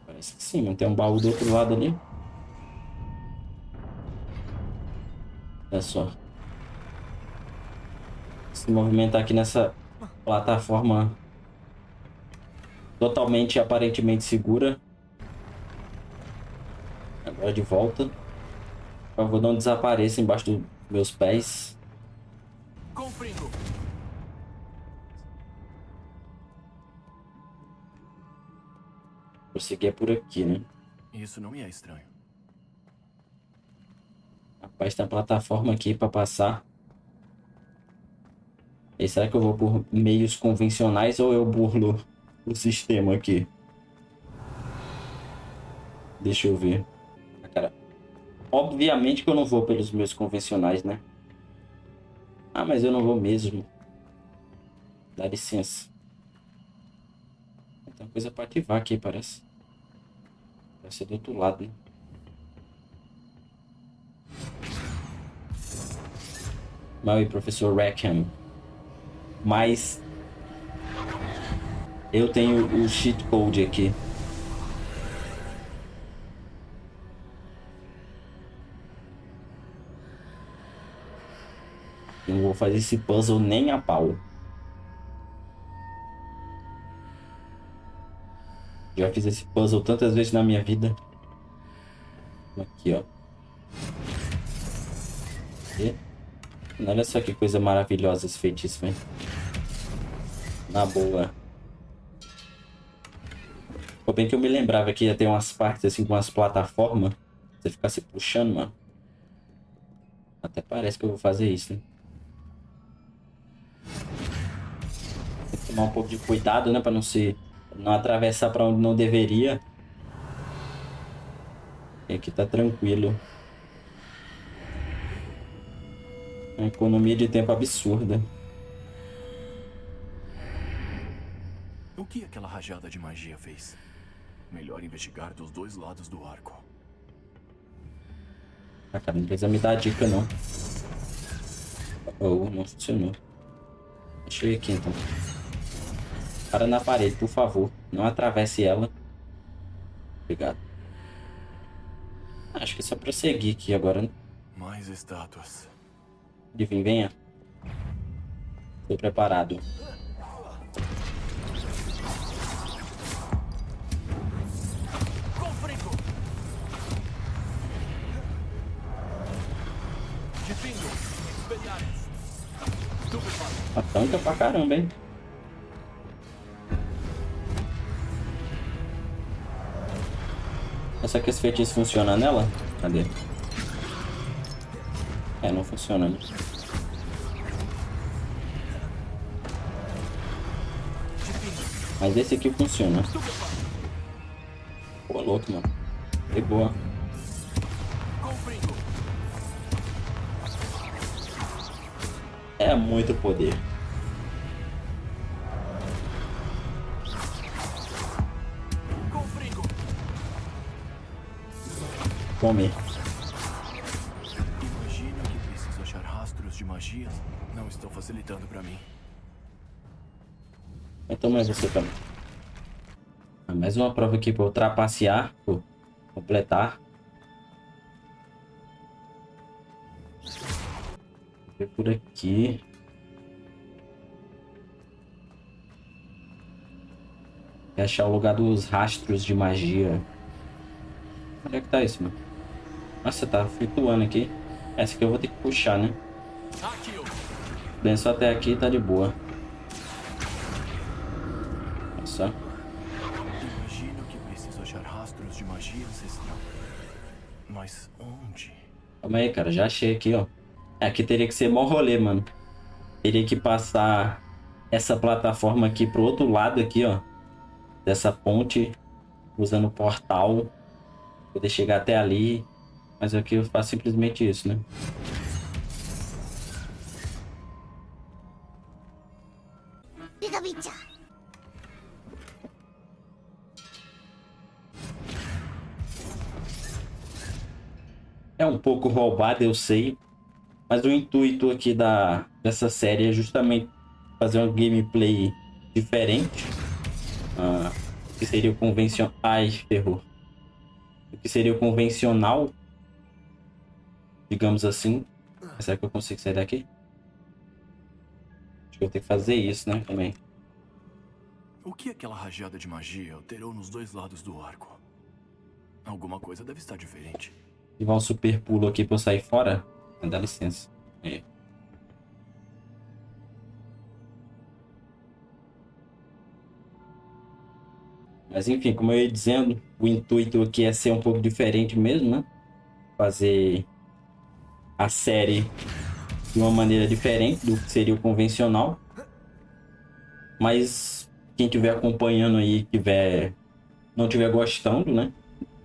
Parece que sim, mas tem um baú do outro lado ali. Olha só. Se movimentar aqui nessa plataforma totalmente e aparentemente segura. Agora de volta. Por favor, não desapareça embaixo dos meus pés. Confringo. Prosseguir é por aqui, né? Isso não me é estranho. Rapaz, tem a plataforma aqui pra passar. E será que eu vou por meios convencionais ou eu burlo o sistema aqui? Deixa eu ver. Ah, cara. Obviamente que eu não vou pelos meios convencionais, né? Ah, mas eu não vou mesmo. Dá licença. Tem uma coisa pra ativar aqui, parece. Vai ser do outro lado, né? Mal e professor Rackham. Mas eu tenho o cheat code aqui. Não vou fazer esse puzzle nem a pau. Já fiz esse puzzle tantas vezes na minha vida. Aqui, ó. E olha só que coisa maravilhosa esse feitiço, velho. Na boa. Ficou bem que eu me lembrava que ia ter umas partes assim com umas plataformas. Você ficar se puxando, mano. Até parece que eu vou fazer isso, né? Tem que tomar um pouco de cuidado, né? Pra não atravessar pra onde não deveria. E aqui tá tranquilo. Uma economia de tempo absurda. O que aquela rajada de magia fez? Melhor investigar dos dois lados do arco. Ah, cara, não precisa me dar dica, não. Oh, não funcionou. Deixa eu ir aqui, então. Para na parede, por favor. Não atravesse ela. Obrigado. Acho que é só prosseguir aqui agora, né? Mais estátuas. Divin, venha. Estou preparado. Confringo. Divingo. Expelliarmus. Tá tanca pra caramba, hein? Essa aqui, esse feitiço funciona nela? Cadê? É, não funciona, né? Mas esse aqui funciona. Pô, louco, mano. De boa. É muito poder. Come. Imagino que preciso achar rastros de magias. Não estão facilitando pra mim. Então mais você também. Mais uma prova aqui para eu trapacear, pra completar. Vou ver por aqui. Vou achar o lugar dos rastros de magia. Onde é que tá isso, mano? Nossa, tá flutuando aqui. Essa aqui eu vou ter que puxar, né? Denso até aqui tá de boa. Nossa. Imagino que preciso achar rastros de magia ancestral. Mas onde? Calma aí, cara. Já achei aqui, ó. Aqui teria que ser mó rolê, mano. Teria que passar essa plataforma aqui pro outro lado aqui, ó. Dessa ponte. Usando o portal. Poder chegar até ali. Mas aqui eu faço simplesmente isso, né? É um pouco roubado, eu sei. Mas o intuito aqui dessa série é justamente fazer uma gameplay diferente. Que seria o convencional. Ai, ferrou. O que seria o convencional. Digamos assim. Mas será que eu consigo sair daqui? Acho que eu tenho que fazer isso, né? Também. O que aquela rajada de magia alterou nos dois lados do arco? Alguma coisa deve estar diferente. Ativar um super pulo aqui pra eu sair fora. Dá licença. É. Mas enfim, como eu ia dizendo, o intuito aqui é ser um pouco diferente mesmo, né? Fazer a série de uma maneira diferente do que seria o convencional. Mas quem estiver acompanhando aí, não estiver gostando, né?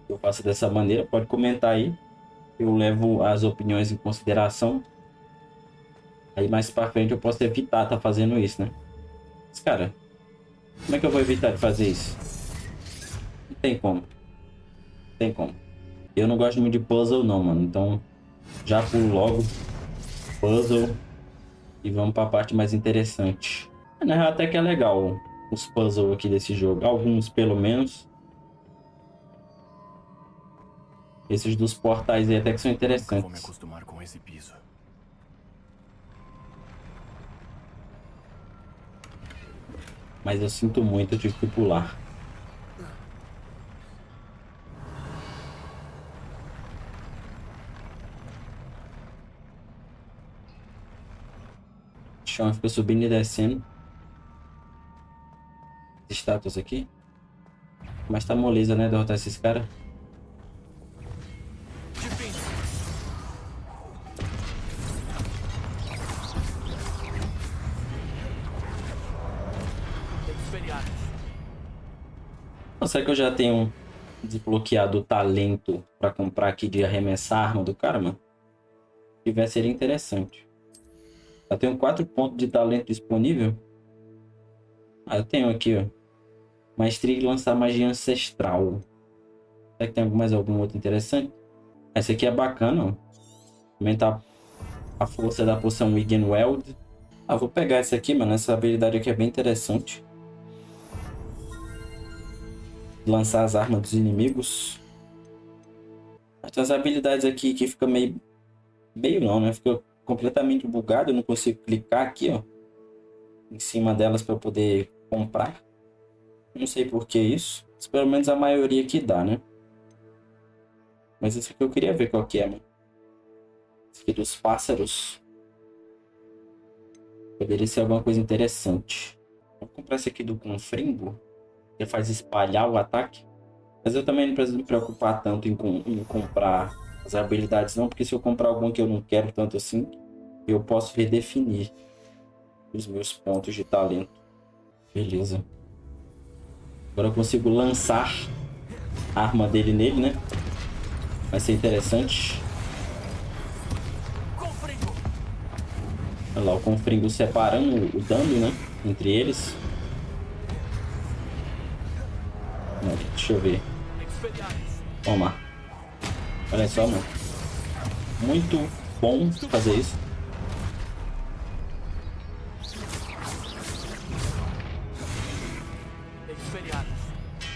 Eu faço dessa maneira, pode comentar aí. Eu levo as opiniões em consideração. Aí mais pra frente eu posso evitar tá fazendo isso, né? Mas, cara, como é que eu vou evitar de fazer isso? Não tem como. Não tem como. Eu não gosto muito de puzzle não, mano. Então, já pulo logo puzzle e vamos pra parte mais interessante. Na real, até que é legal os puzzles aqui desse jogo. Alguns, pelo menos. Esses dos portais aí até que são interessantes. Vou me acostumar com esse piso. Mas eu sinto muito, eu tive que pular. O chão fica subindo e descendo. Estátuas aqui. Mas tá moleza, né? Derrotar esses caras. Será que eu já tenho desbloqueado o talento pra comprar aqui de arremessar a arma do cara, mano? Se tiver, seria interessante. Eu tenho 4 pontos de talento disponível. Eu tenho aqui, ó. Maestria de lançar magia ancestral. Será que tem mais algum outro interessante? Esse aqui é bacana, ó. Aumentar a força da poção Wiggenweld. Vou pegar esse aqui, mano. Essa habilidade aqui é bem interessante. Lançar as armas dos inimigos. Tem as habilidades aqui que fica meio não, né? Fica completamente bugado. Eu não consigo clicar aqui, ó, em cima delas para poder comprar. Não sei por que isso. Mas pelo menos a maioria aqui dá, né? Mas esse aqui eu queria ver qual que é, mano. Esse aqui dos pássaros. Poderia ser alguma coisa interessante. Vou comprar esse aqui do Confringo. Que faz espalhar o ataque. Mas eu também não preciso me preocupar tanto em comprar as habilidades não, porque se eu comprar algum que eu não quero tanto assim, eu posso redefinir os meus pontos de talento. Beleza. Agora eu consigo lançar a arma dele nele, né? Vai ser interessante. Olha lá, o Confringo separando o dano, né? Entre eles. Deixa eu ver. Toma. Olha só, mano. Muito bom fazer isso.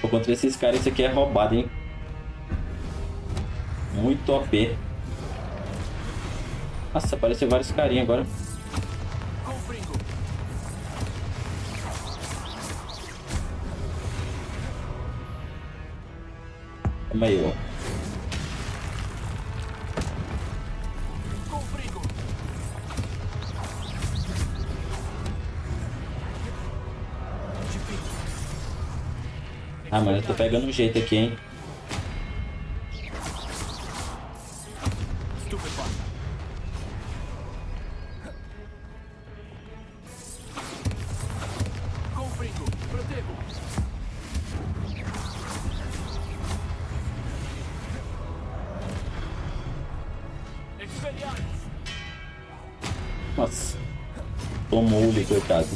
Pô, contra esses caras, isso aqui é roubado, hein? Muito OP. Nossa, apareceu vários carinha agora. Calma aí, ó. Ah, mano, eu tô pegando um jeito aqui, hein? Nossa. Tomou-lhe, coitado.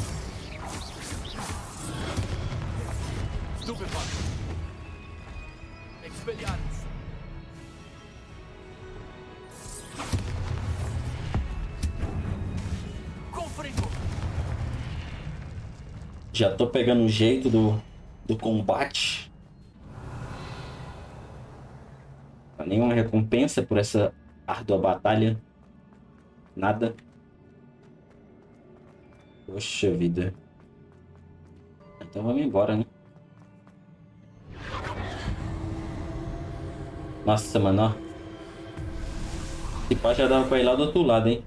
Já tô pegando o jeito do combate. Nenhuma recompensa por essa árdua batalha. Nada. Poxa vida. Então vamos embora, né? Nossa, mano, ó. Esse pá já dava pra ir lá do outro lado, hein?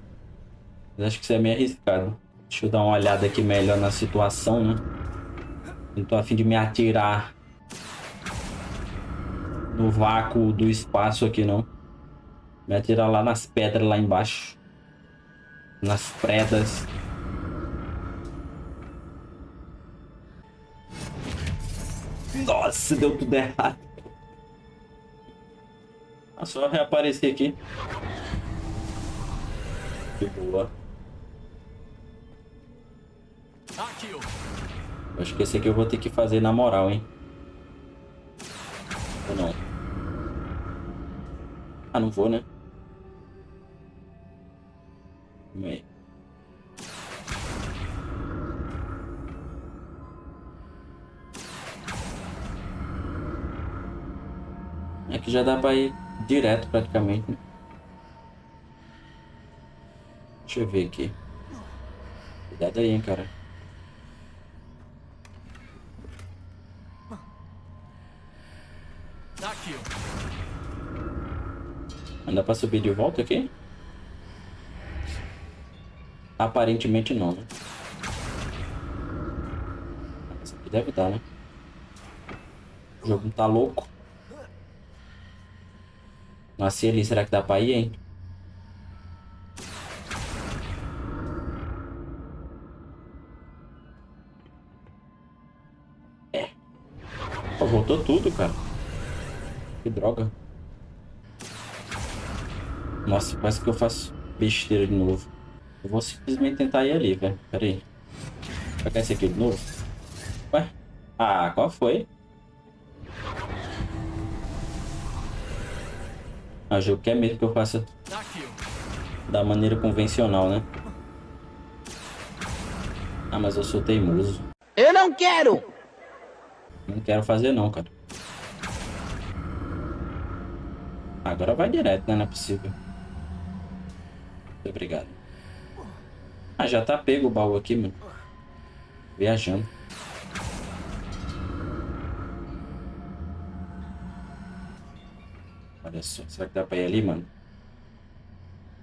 Mas acho que isso é meio arriscado. Deixa eu dar uma olhada aqui melhor na situação, né? Não tô a fim de me atirar no vácuo do espaço aqui, não. Me atirar lá nas pedras lá embaixo. Nas predas. Nossa, deu tudo errado. É só reaparecer aqui. De boa. Acho que esse aqui eu vou ter que fazer na moral, hein? Ou não? Ah, não vou, né? Calma aí. Aqui já dá pra ir direto praticamente, né? Deixa eu ver aqui. Cuidado aí, hein, cara. Dá pra subir de volta aqui? Aparentemente não, né? Isso aqui deve dar, né? O jogo tá louco. Nasci ali, será que dá pra ir, hein? É. Pô, voltou tudo, cara. Que droga. Nossa, parece que eu faço besteira de novo. Eu vou simplesmente tentar ir ali, velho. Pera aí. Vou pegar esse aqui de novo. Ué? Ah, qual foi? Ah, o jogo quer mesmo que eu faça da maneira convencional, né? Ah, mas eu sou teimoso. Eu não quero! Não quero fazer não, cara. Agora vai direto, né? Não é possível. Muito obrigado. Ah, já tá pego o baú aqui, mano. Viajando. Olha só, será que dá pra ir ali, mano?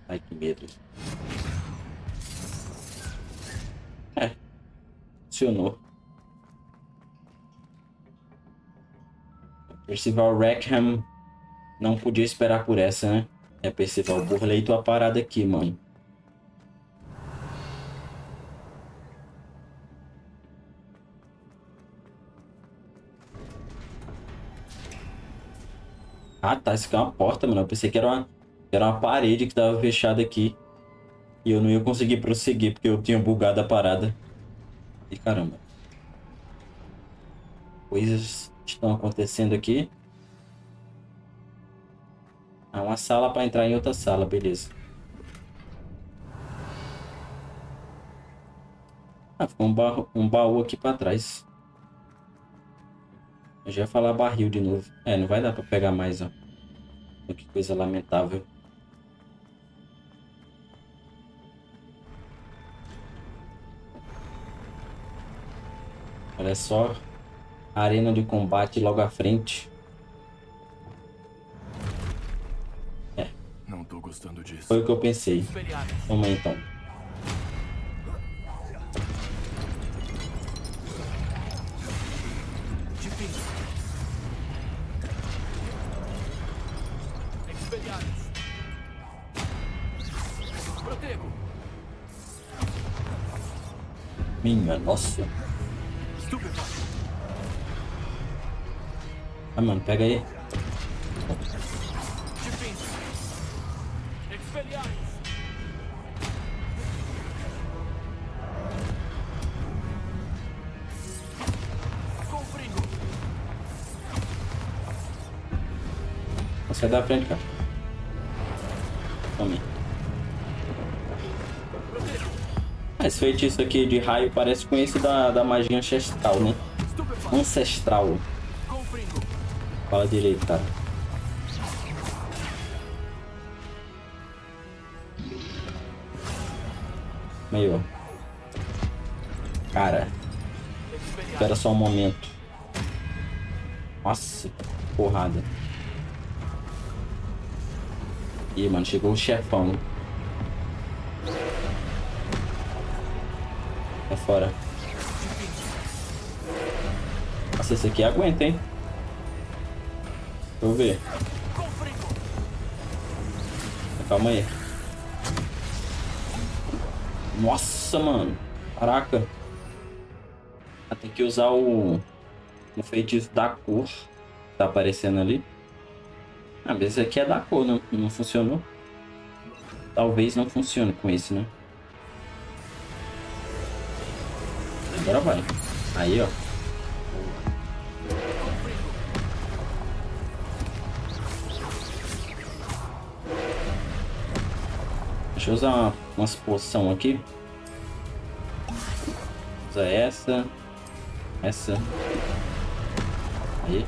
Ai, que medo. É. Funcionou. Percival Rackham não podia esperar por essa, né? É, Percival, burlei tua parada aqui, mano. Ah, tá. Isso aqui é uma porta, mano. Eu pensei que era uma parede que tava fechada aqui. E eu não ia conseguir prosseguir, porque eu tinha bugado a parada. E caramba. Coisas estão acontecendo aqui. Ah, uma sala para entrar em outra sala, beleza. Ah, ficou um baú aqui para trás. Eu já ia falar barril de novo. É, não vai dar para pegar mais, ó. Que coisa lamentável. Olha só. Arena de combate logo à frente. É. Não tô gostando disso. Foi o que eu pensei. Vamos aí, então. Minha nossa. Ah, mano, pega aí. Sai da frente, cara. Tome. Esse feitiço aqui de raio parece com esse da magia ancestral, né? Ancestral. Fala direito, cara. Meio. Cara. Espera só um momento. Nossa, porrada. Ih, mano, chegou o chefão. É fora. Nossa, esse aqui aguenta, hein? Deixa eu ver. Calma aí. Nossa, mano. Caraca. Tem que usar o feitiço da cor. Tá aparecendo ali. Ah, mas esse aqui é da cor, não funcionou. Talvez não funcione com esse, né? Agora vai. Aí, ó. Deixa eu usar umas poção aqui. Usa essa. Essa. Aí.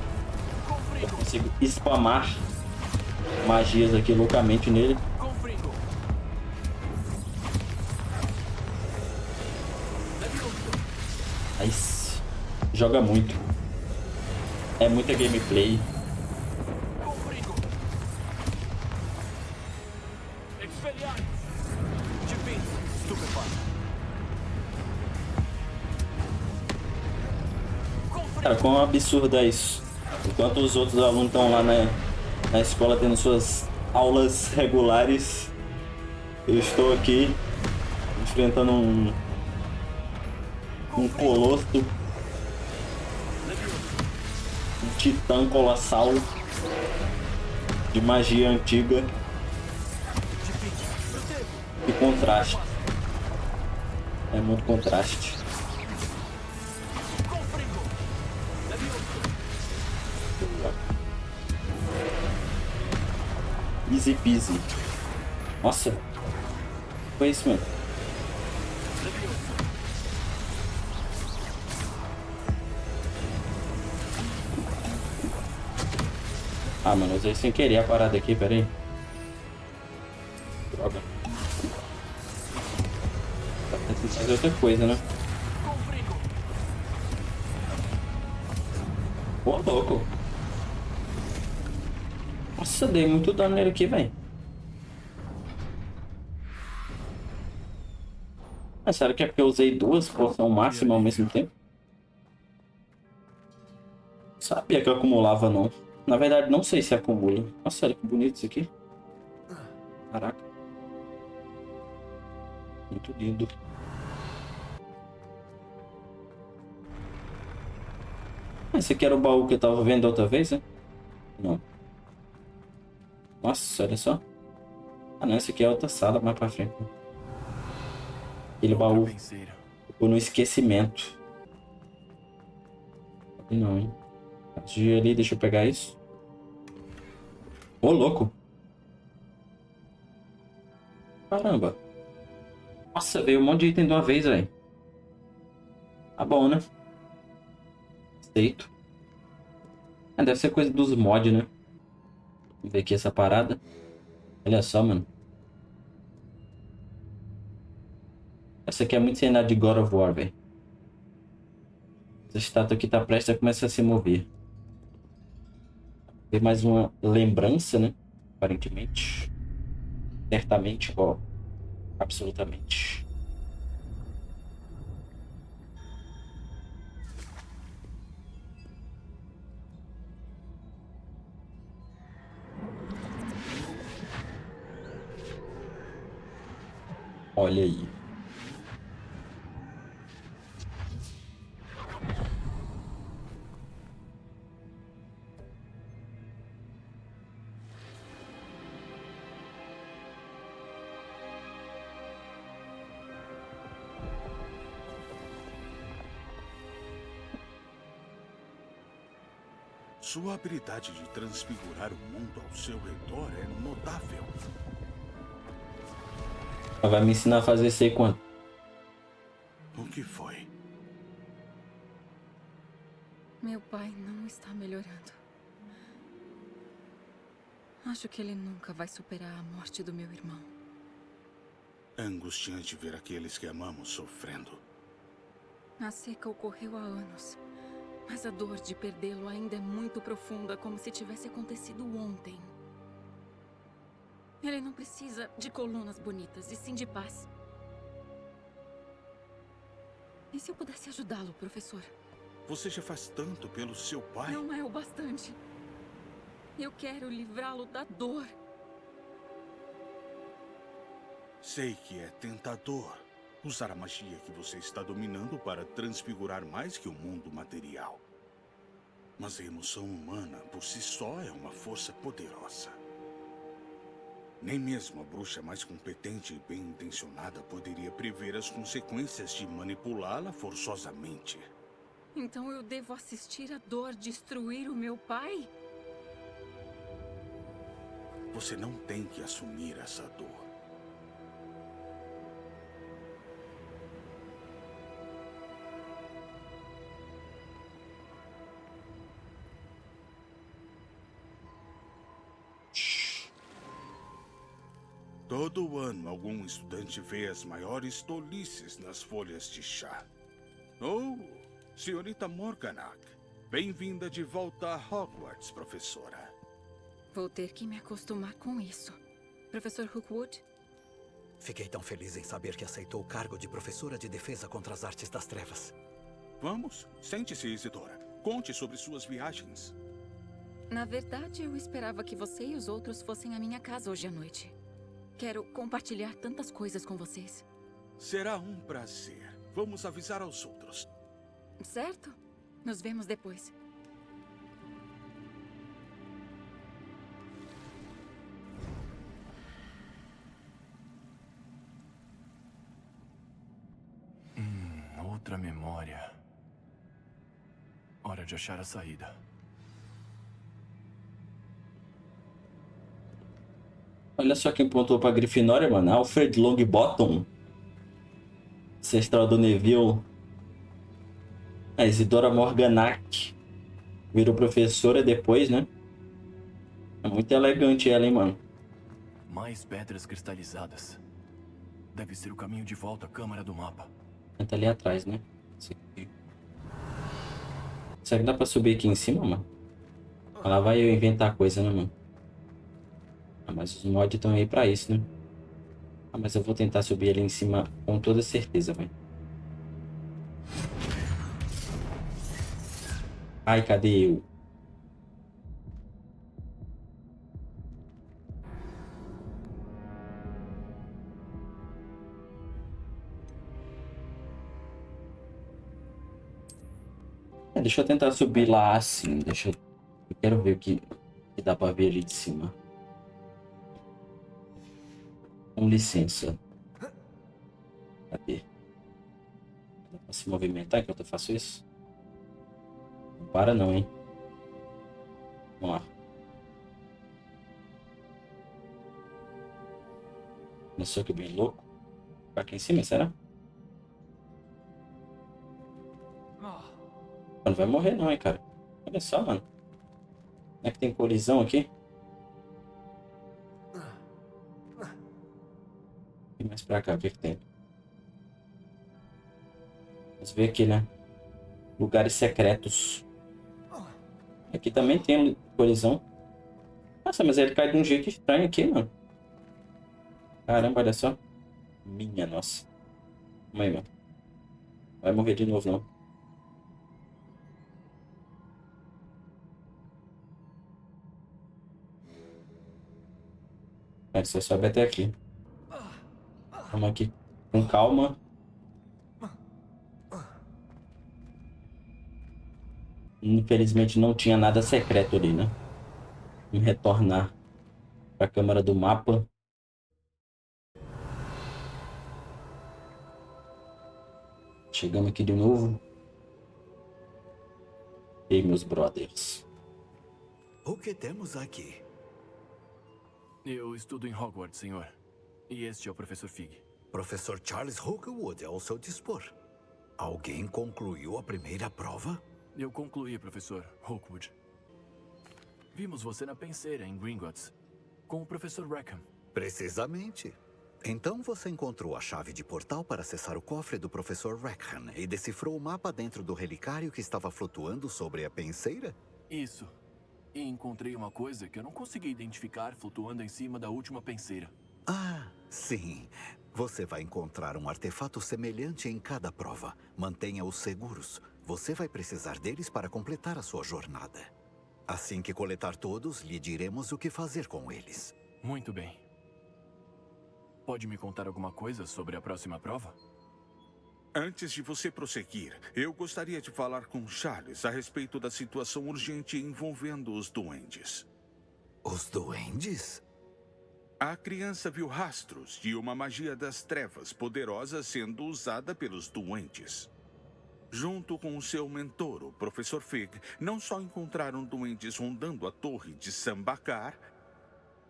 Eu consigo spamar magias aqui loucamente nele. Aí joga muito. É muita gameplay. Cara, quão absurdo é isso. Enquanto os outros alunos estão lá na escola tendo suas aulas regulares, eu estou aqui enfrentando um colosso, um titã colossal de magia antiga. Que contraste. É muito contraste. Easy peasy. Nossa. Foi isso mesmo. Ah, mano, eu usei sem querer a parada aqui, pera aí. Droga. Tá tentando fazer outra coisa, né? Pô, louco. Nossa, dei muito dano nele aqui, velho. Mas será que é porque eu usei duas poções máxima ao mesmo tempo? Não sabia que eu acumulava, não. Na verdade, não sei se acumula. Nossa, olha que bonito isso aqui. Caraca. Muito lindo. Esse aqui era o baú que eu tava vendo outra vez, né? Não. Nossa, olha só. Ah, não, esse aqui é outra sala mais pra frente. Aquele baú ficou no esquecimento. Não, hein? Antes de ir ali, deixa eu pegar isso. Ô, louco. Caramba. Nossa, veio um monte de item de uma vez, velho. Tá bom, né? Aceito. Deve ser coisa dos mods, né? Vamos ver aqui essa parada. Olha só, mano. Essa aqui é muito cena de God of War, velho. Essa estátua aqui tá prestes a começar a se mover. Tem mais uma lembrança, né? Aparentemente. Certamente, ó. Absolutamente. Olha aí. Sua habilidade de transfigurar o mundo ao seu redor é notável. Ela vai me ensinar a fazer sei quanto. O que foi? Meu pai não está melhorando. Acho que ele nunca vai superar a morte do meu irmão. É angustiante ver aqueles que amamos sofrendo. A seca ocorreu há anos. Mas a dor de perdê-lo ainda é muito profunda, como se tivesse acontecido ontem. Ele não precisa de colunas bonitas, e sim de paz. E se eu pudesse ajudá-lo, professor? Você já faz tanto pelo seu pai. Não é o bastante. Eu quero livrá-lo da dor. Sei que é tentador usar a magia que você está dominando para transfigurar mais que o mundo material. Mas a emoção humana, por si só, é uma força poderosa. Nem mesmo a bruxa mais competente e bem-intencionada poderia prever as consequências de manipulá-la forçosamente. Então eu devo assistir a dor destruir o meu pai? Você não tem que assumir essa dor. Todo ano, algum estudante vê as maiores tolices nas folhas de chá. Oh, senhorita Morganach, bem-vinda de volta a Hogwarts, professora. Vou ter que me acostumar com isso. Professor Rookwood? Fiquei tão feliz em saber que aceitou o cargo de professora de defesa contra as artes das trevas. Vamos, sente-se, Isidora. Conte sobre suas viagens. Na verdade, eu esperava que você e os outros fossem à minha casa hoje à noite. Quero compartilhar tantas coisas com vocês. Será um prazer. Vamos avisar aos outros. Certo? Nos vemos depois. Outra memória. Hora de achar a saída. Olha só quem pontuou pra Grifinória, mano. Alfred Longbottom. Ancestral do Neville. A Isidora Morganach. Virou professora depois, né? É muito elegante ela, hein, mano. Mais pedras cristalizadas. Deve ser o caminho de volta à câmara do mapa. Tá ali atrás, né? Será que dá pra subir aqui em cima, mano? Lá vai eu inventar coisa, né, mano? Ah, mas os mods estão aí pra isso, né? Ah, mas eu vou tentar subir ali em cima com toda certeza, velho. Ai, cadê eu? Deixa eu tentar subir lá assim. Eu quero ver o que dá pra ver ali de cima. Com licença. Cadê? Dá pra se movimentar enquanto eu faço isso? Não para não, hein? Vamos lá. Começou aqui bem louco. Pra aqui em cima, será? Não vai morrer não, hein, cara. Olha só, mano. Como é que tem colisão aqui? E mais pra cá, o que que tem? Vamos ver aqui, né? Lugares secretos. Aqui também tem colisão. Nossa, mas ele cai de um jeito estranho aqui, mano. Caramba, olha só. Minha nossa. Calma aí, mano. Vai morrer de novo, não. Aí você sobe até aqui. Vamos aqui com calma. Infelizmente não tinha nada secreto ali, né? Vamos retornar para a câmera do mapa. Chegamos aqui de novo. E aí, meus brothers? O que temos aqui? Eu estudo em Hogwarts, senhor. E este é o Professor Fig. Professor Charles Rookwood ao seu dispor. Alguém concluiu a primeira prova? Eu concluí, professor Rookwood. Vimos você na penseira em Gringotts, com o professor Rackham. Precisamente. Então você encontrou a chave de portal para acessar o cofre do professor Rackham e decifrou o mapa dentro do relicário que estava flutuando sobre a penseira? Isso. E encontrei uma coisa que eu não consegui identificar flutuando em cima da última penseira. Ah, sim. Você vai encontrar um artefato semelhante em cada prova. Mantenha-os seguros. Você vai precisar deles para completar a sua jornada. Assim que coletar todos, lhe diremos o que fazer com eles. Muito bem. Pode me contar alguma coisa sobre a próxima prova? Antes de você prosseguir, eu gostaria de falar com Charles a respeito da situação urgente envolvendo os duendes. Os duendes? A criança viu rastros de uma magia das trevas poderosa sendo usada pelos duendes. Junto com o seu mentor, o Professor Fig, não só encontraram duendes rondando a torre de Sambacar,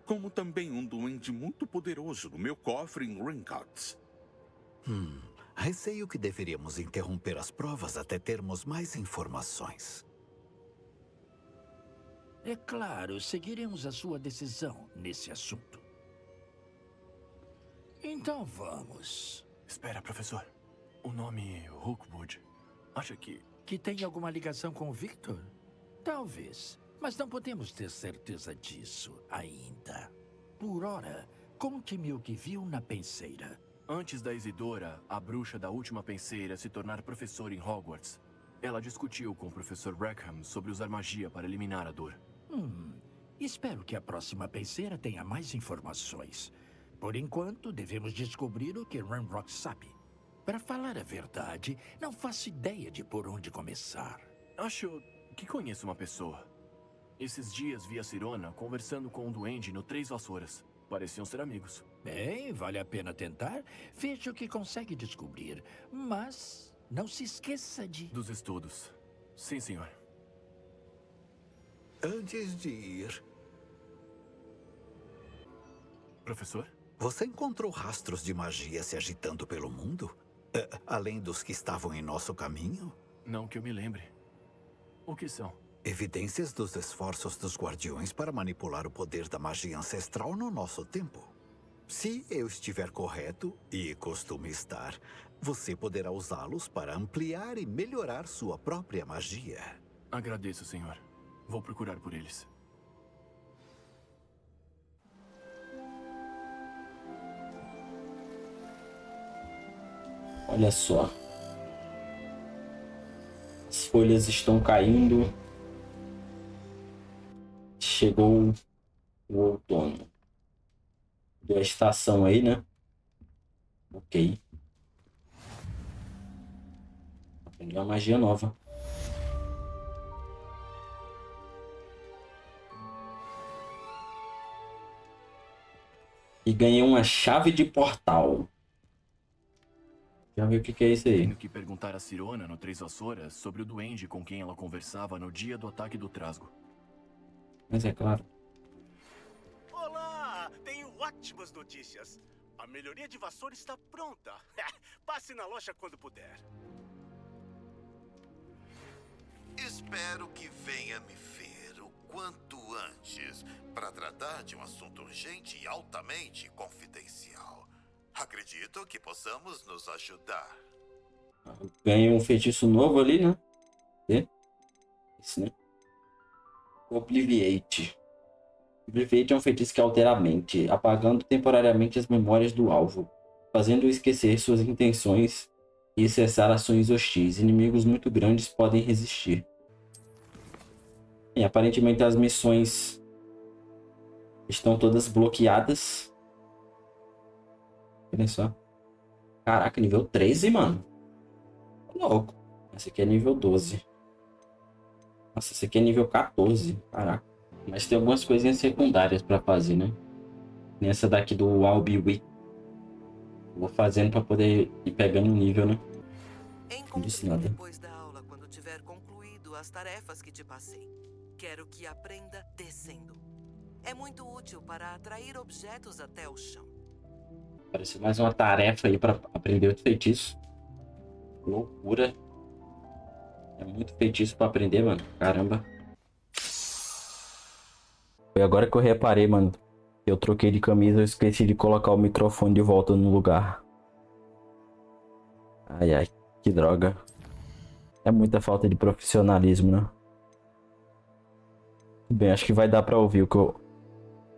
como também um duende muito poderoso no meu cofre em Gringotts. Receio que deveríamos interromper as provas até termos mais informações. É claro, seguiremos a sua decisão nesse assunto. Então vamos. Espera, professor. O nome Rookwood. Acha que... Que tem alguma ligação com o Victor? Talvez. Mas não podemos ter certeza disso ainda. Por ora, conte-me o que viu na penseira. Antes da Isidora, a bruxa da última penseira, se tornar professora em Hogwarts, ela discutiu com o professor Rackham sobre usar magia para eliminar a dor. Espero que a próxima penseira tenha mais informações. Por enquanto, devemos descobrir o que Ranrock sabe. Para falar a verdade, não faço ideia de por onde começar. Acho que conheço uma pessoa. Esses dias vi a Sirona conversando com um duende no Três Vassouras. Pareciam ser amigos. Bem, vale a pena tentar. Veja o que consegue descobrir. Mas não se esqueça de... Dos estudos. Sim, senhor. Antes de ir... Professor? Você encontrou rastros de magia se agitando pelo mundo? Além dos que estavam em nosso caminho? Não que eu me lembre. O que são? Evidências dos esforços dos guardiões para manipular o poder da magia ancestral no nosso tempo. Se eu estiver correto, e costumo estar, você poderá usá-los para ampliar e melhorar sua própria magia. Agradeço, senhor. Vou procurar por eles. Olha só. As folhas estão caindo. Chegou o outono. Deu a estação aí, né? Ok. Aprendi uma magia nova. E ganhei uma chave de portal. Já viu o que é isso aí? Tenho que perguntar a Sirona no Três Vassouras sobre o duende com quem ela conversava no dia do ataque do Trasgo. Mas é claro. Olá! Tenho ótimas notícias. A melhoria de vassoura está pronta. Passe na loja quando puder. Espero que venha me ver o quanto antes para tratar de um assunto urgente e altamente confidencial. Acredito que possamos nos ajudar. Ganhei um feitiço novo ali, né? Esse, né? Obliviate. Obliviate é um feitiço que altera a mente, apagando temporariamente as memórias do alvo, fazendo-o esquecer suas intenções e cessar ações hostis. Inimigos muito grandes podem resistir. E aparentemente as missões estão todas bloqueadas. Olha só. Caraca, nível 13, mano. Louco. Esse aqui é nível 12. Nossa, esse aqui é nível 14. Caraca. Mas tem algumas coisinhas secundárias pra fazer, né? Nessa daqui do Albiwi. Vou fazendo pra poder ir pegando o nível, né? Não disse nada. Depois da aula, quando tiver concluído as tarefas que te passei. Quero que aprenda descendo. É muito útil para atrair objetos até o chão. Parece mais uma tarefa aí pra aprender outro feitiço. Loucura. É muito feitiço pra aprender, mano. Caramba. Foi agora que eu reparei, mano. Eu troquei de camisa, eu esqueci de colocar o microfone de volta no lugar. Ai, ai, que droga. É muita falta de profissionalismo, né? Bem, acho que vai dar pra ouvir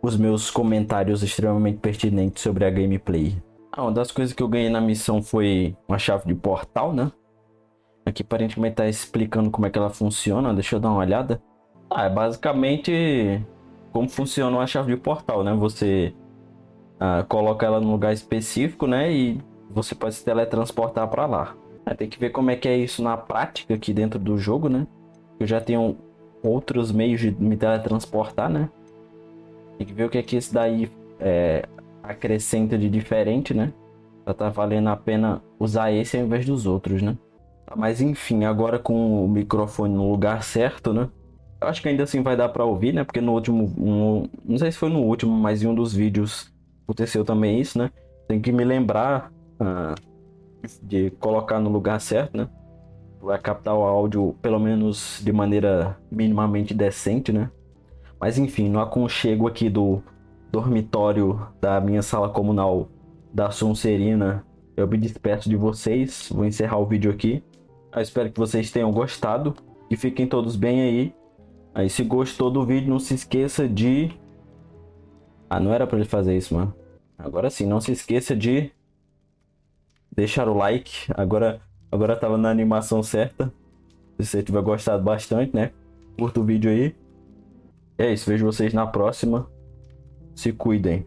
os meus comentários extremamente pertinentes sobre a gameplay. Uma das coisas que eu ganhei na missão foi uma chave de portal, né? Aqui aparentemente tá explicando como é que ela funciona. Deixa eu dar uma olhada. É basicamente como funciona uma chave de portal, né? Você coloca ela num lugar específico, né? E você pode se teletransportar para lá. Tem que ver como é que é isso na prática aqui dentro do jogo, né? Eu já tenho outros meios de me teletransportar, né? Tem que ver o que é que esse daí acrescenta de diferente, né? Já tá valendo a pena usar esse ao invés dos outros, né? Mas enfim, agora com o microfone no lugar certo, né? Eu acho que ainda assim vai dar pra ouvir, né? Porque no último... não sei se foi no último, mas em um dos vídeos aconteceu também isso, né? Tem que me lembrar de colocar no lugar certo, né? Vai captar o áudio, pelo menos de maneira minimamente decente, né? Mas enfim, no aconchego aqui do dormitório da minha sala comunal da Sonserina, eu me despeço de vocês. Vou encerrar o vídeo aqui. Eu espero que vocês tenham gostado e fiquem todos bem aí. Aí, se gostou do vídeo, não se esqueça de... não era pra ele fazer isso, mano. Agora sim, não se esqueça de deixar o like. Agora tava na animação certa. Se você tiver gostado bastante, né? Curta o vídeo aí. É isso, vejo vocês na próxima. Se cuidem.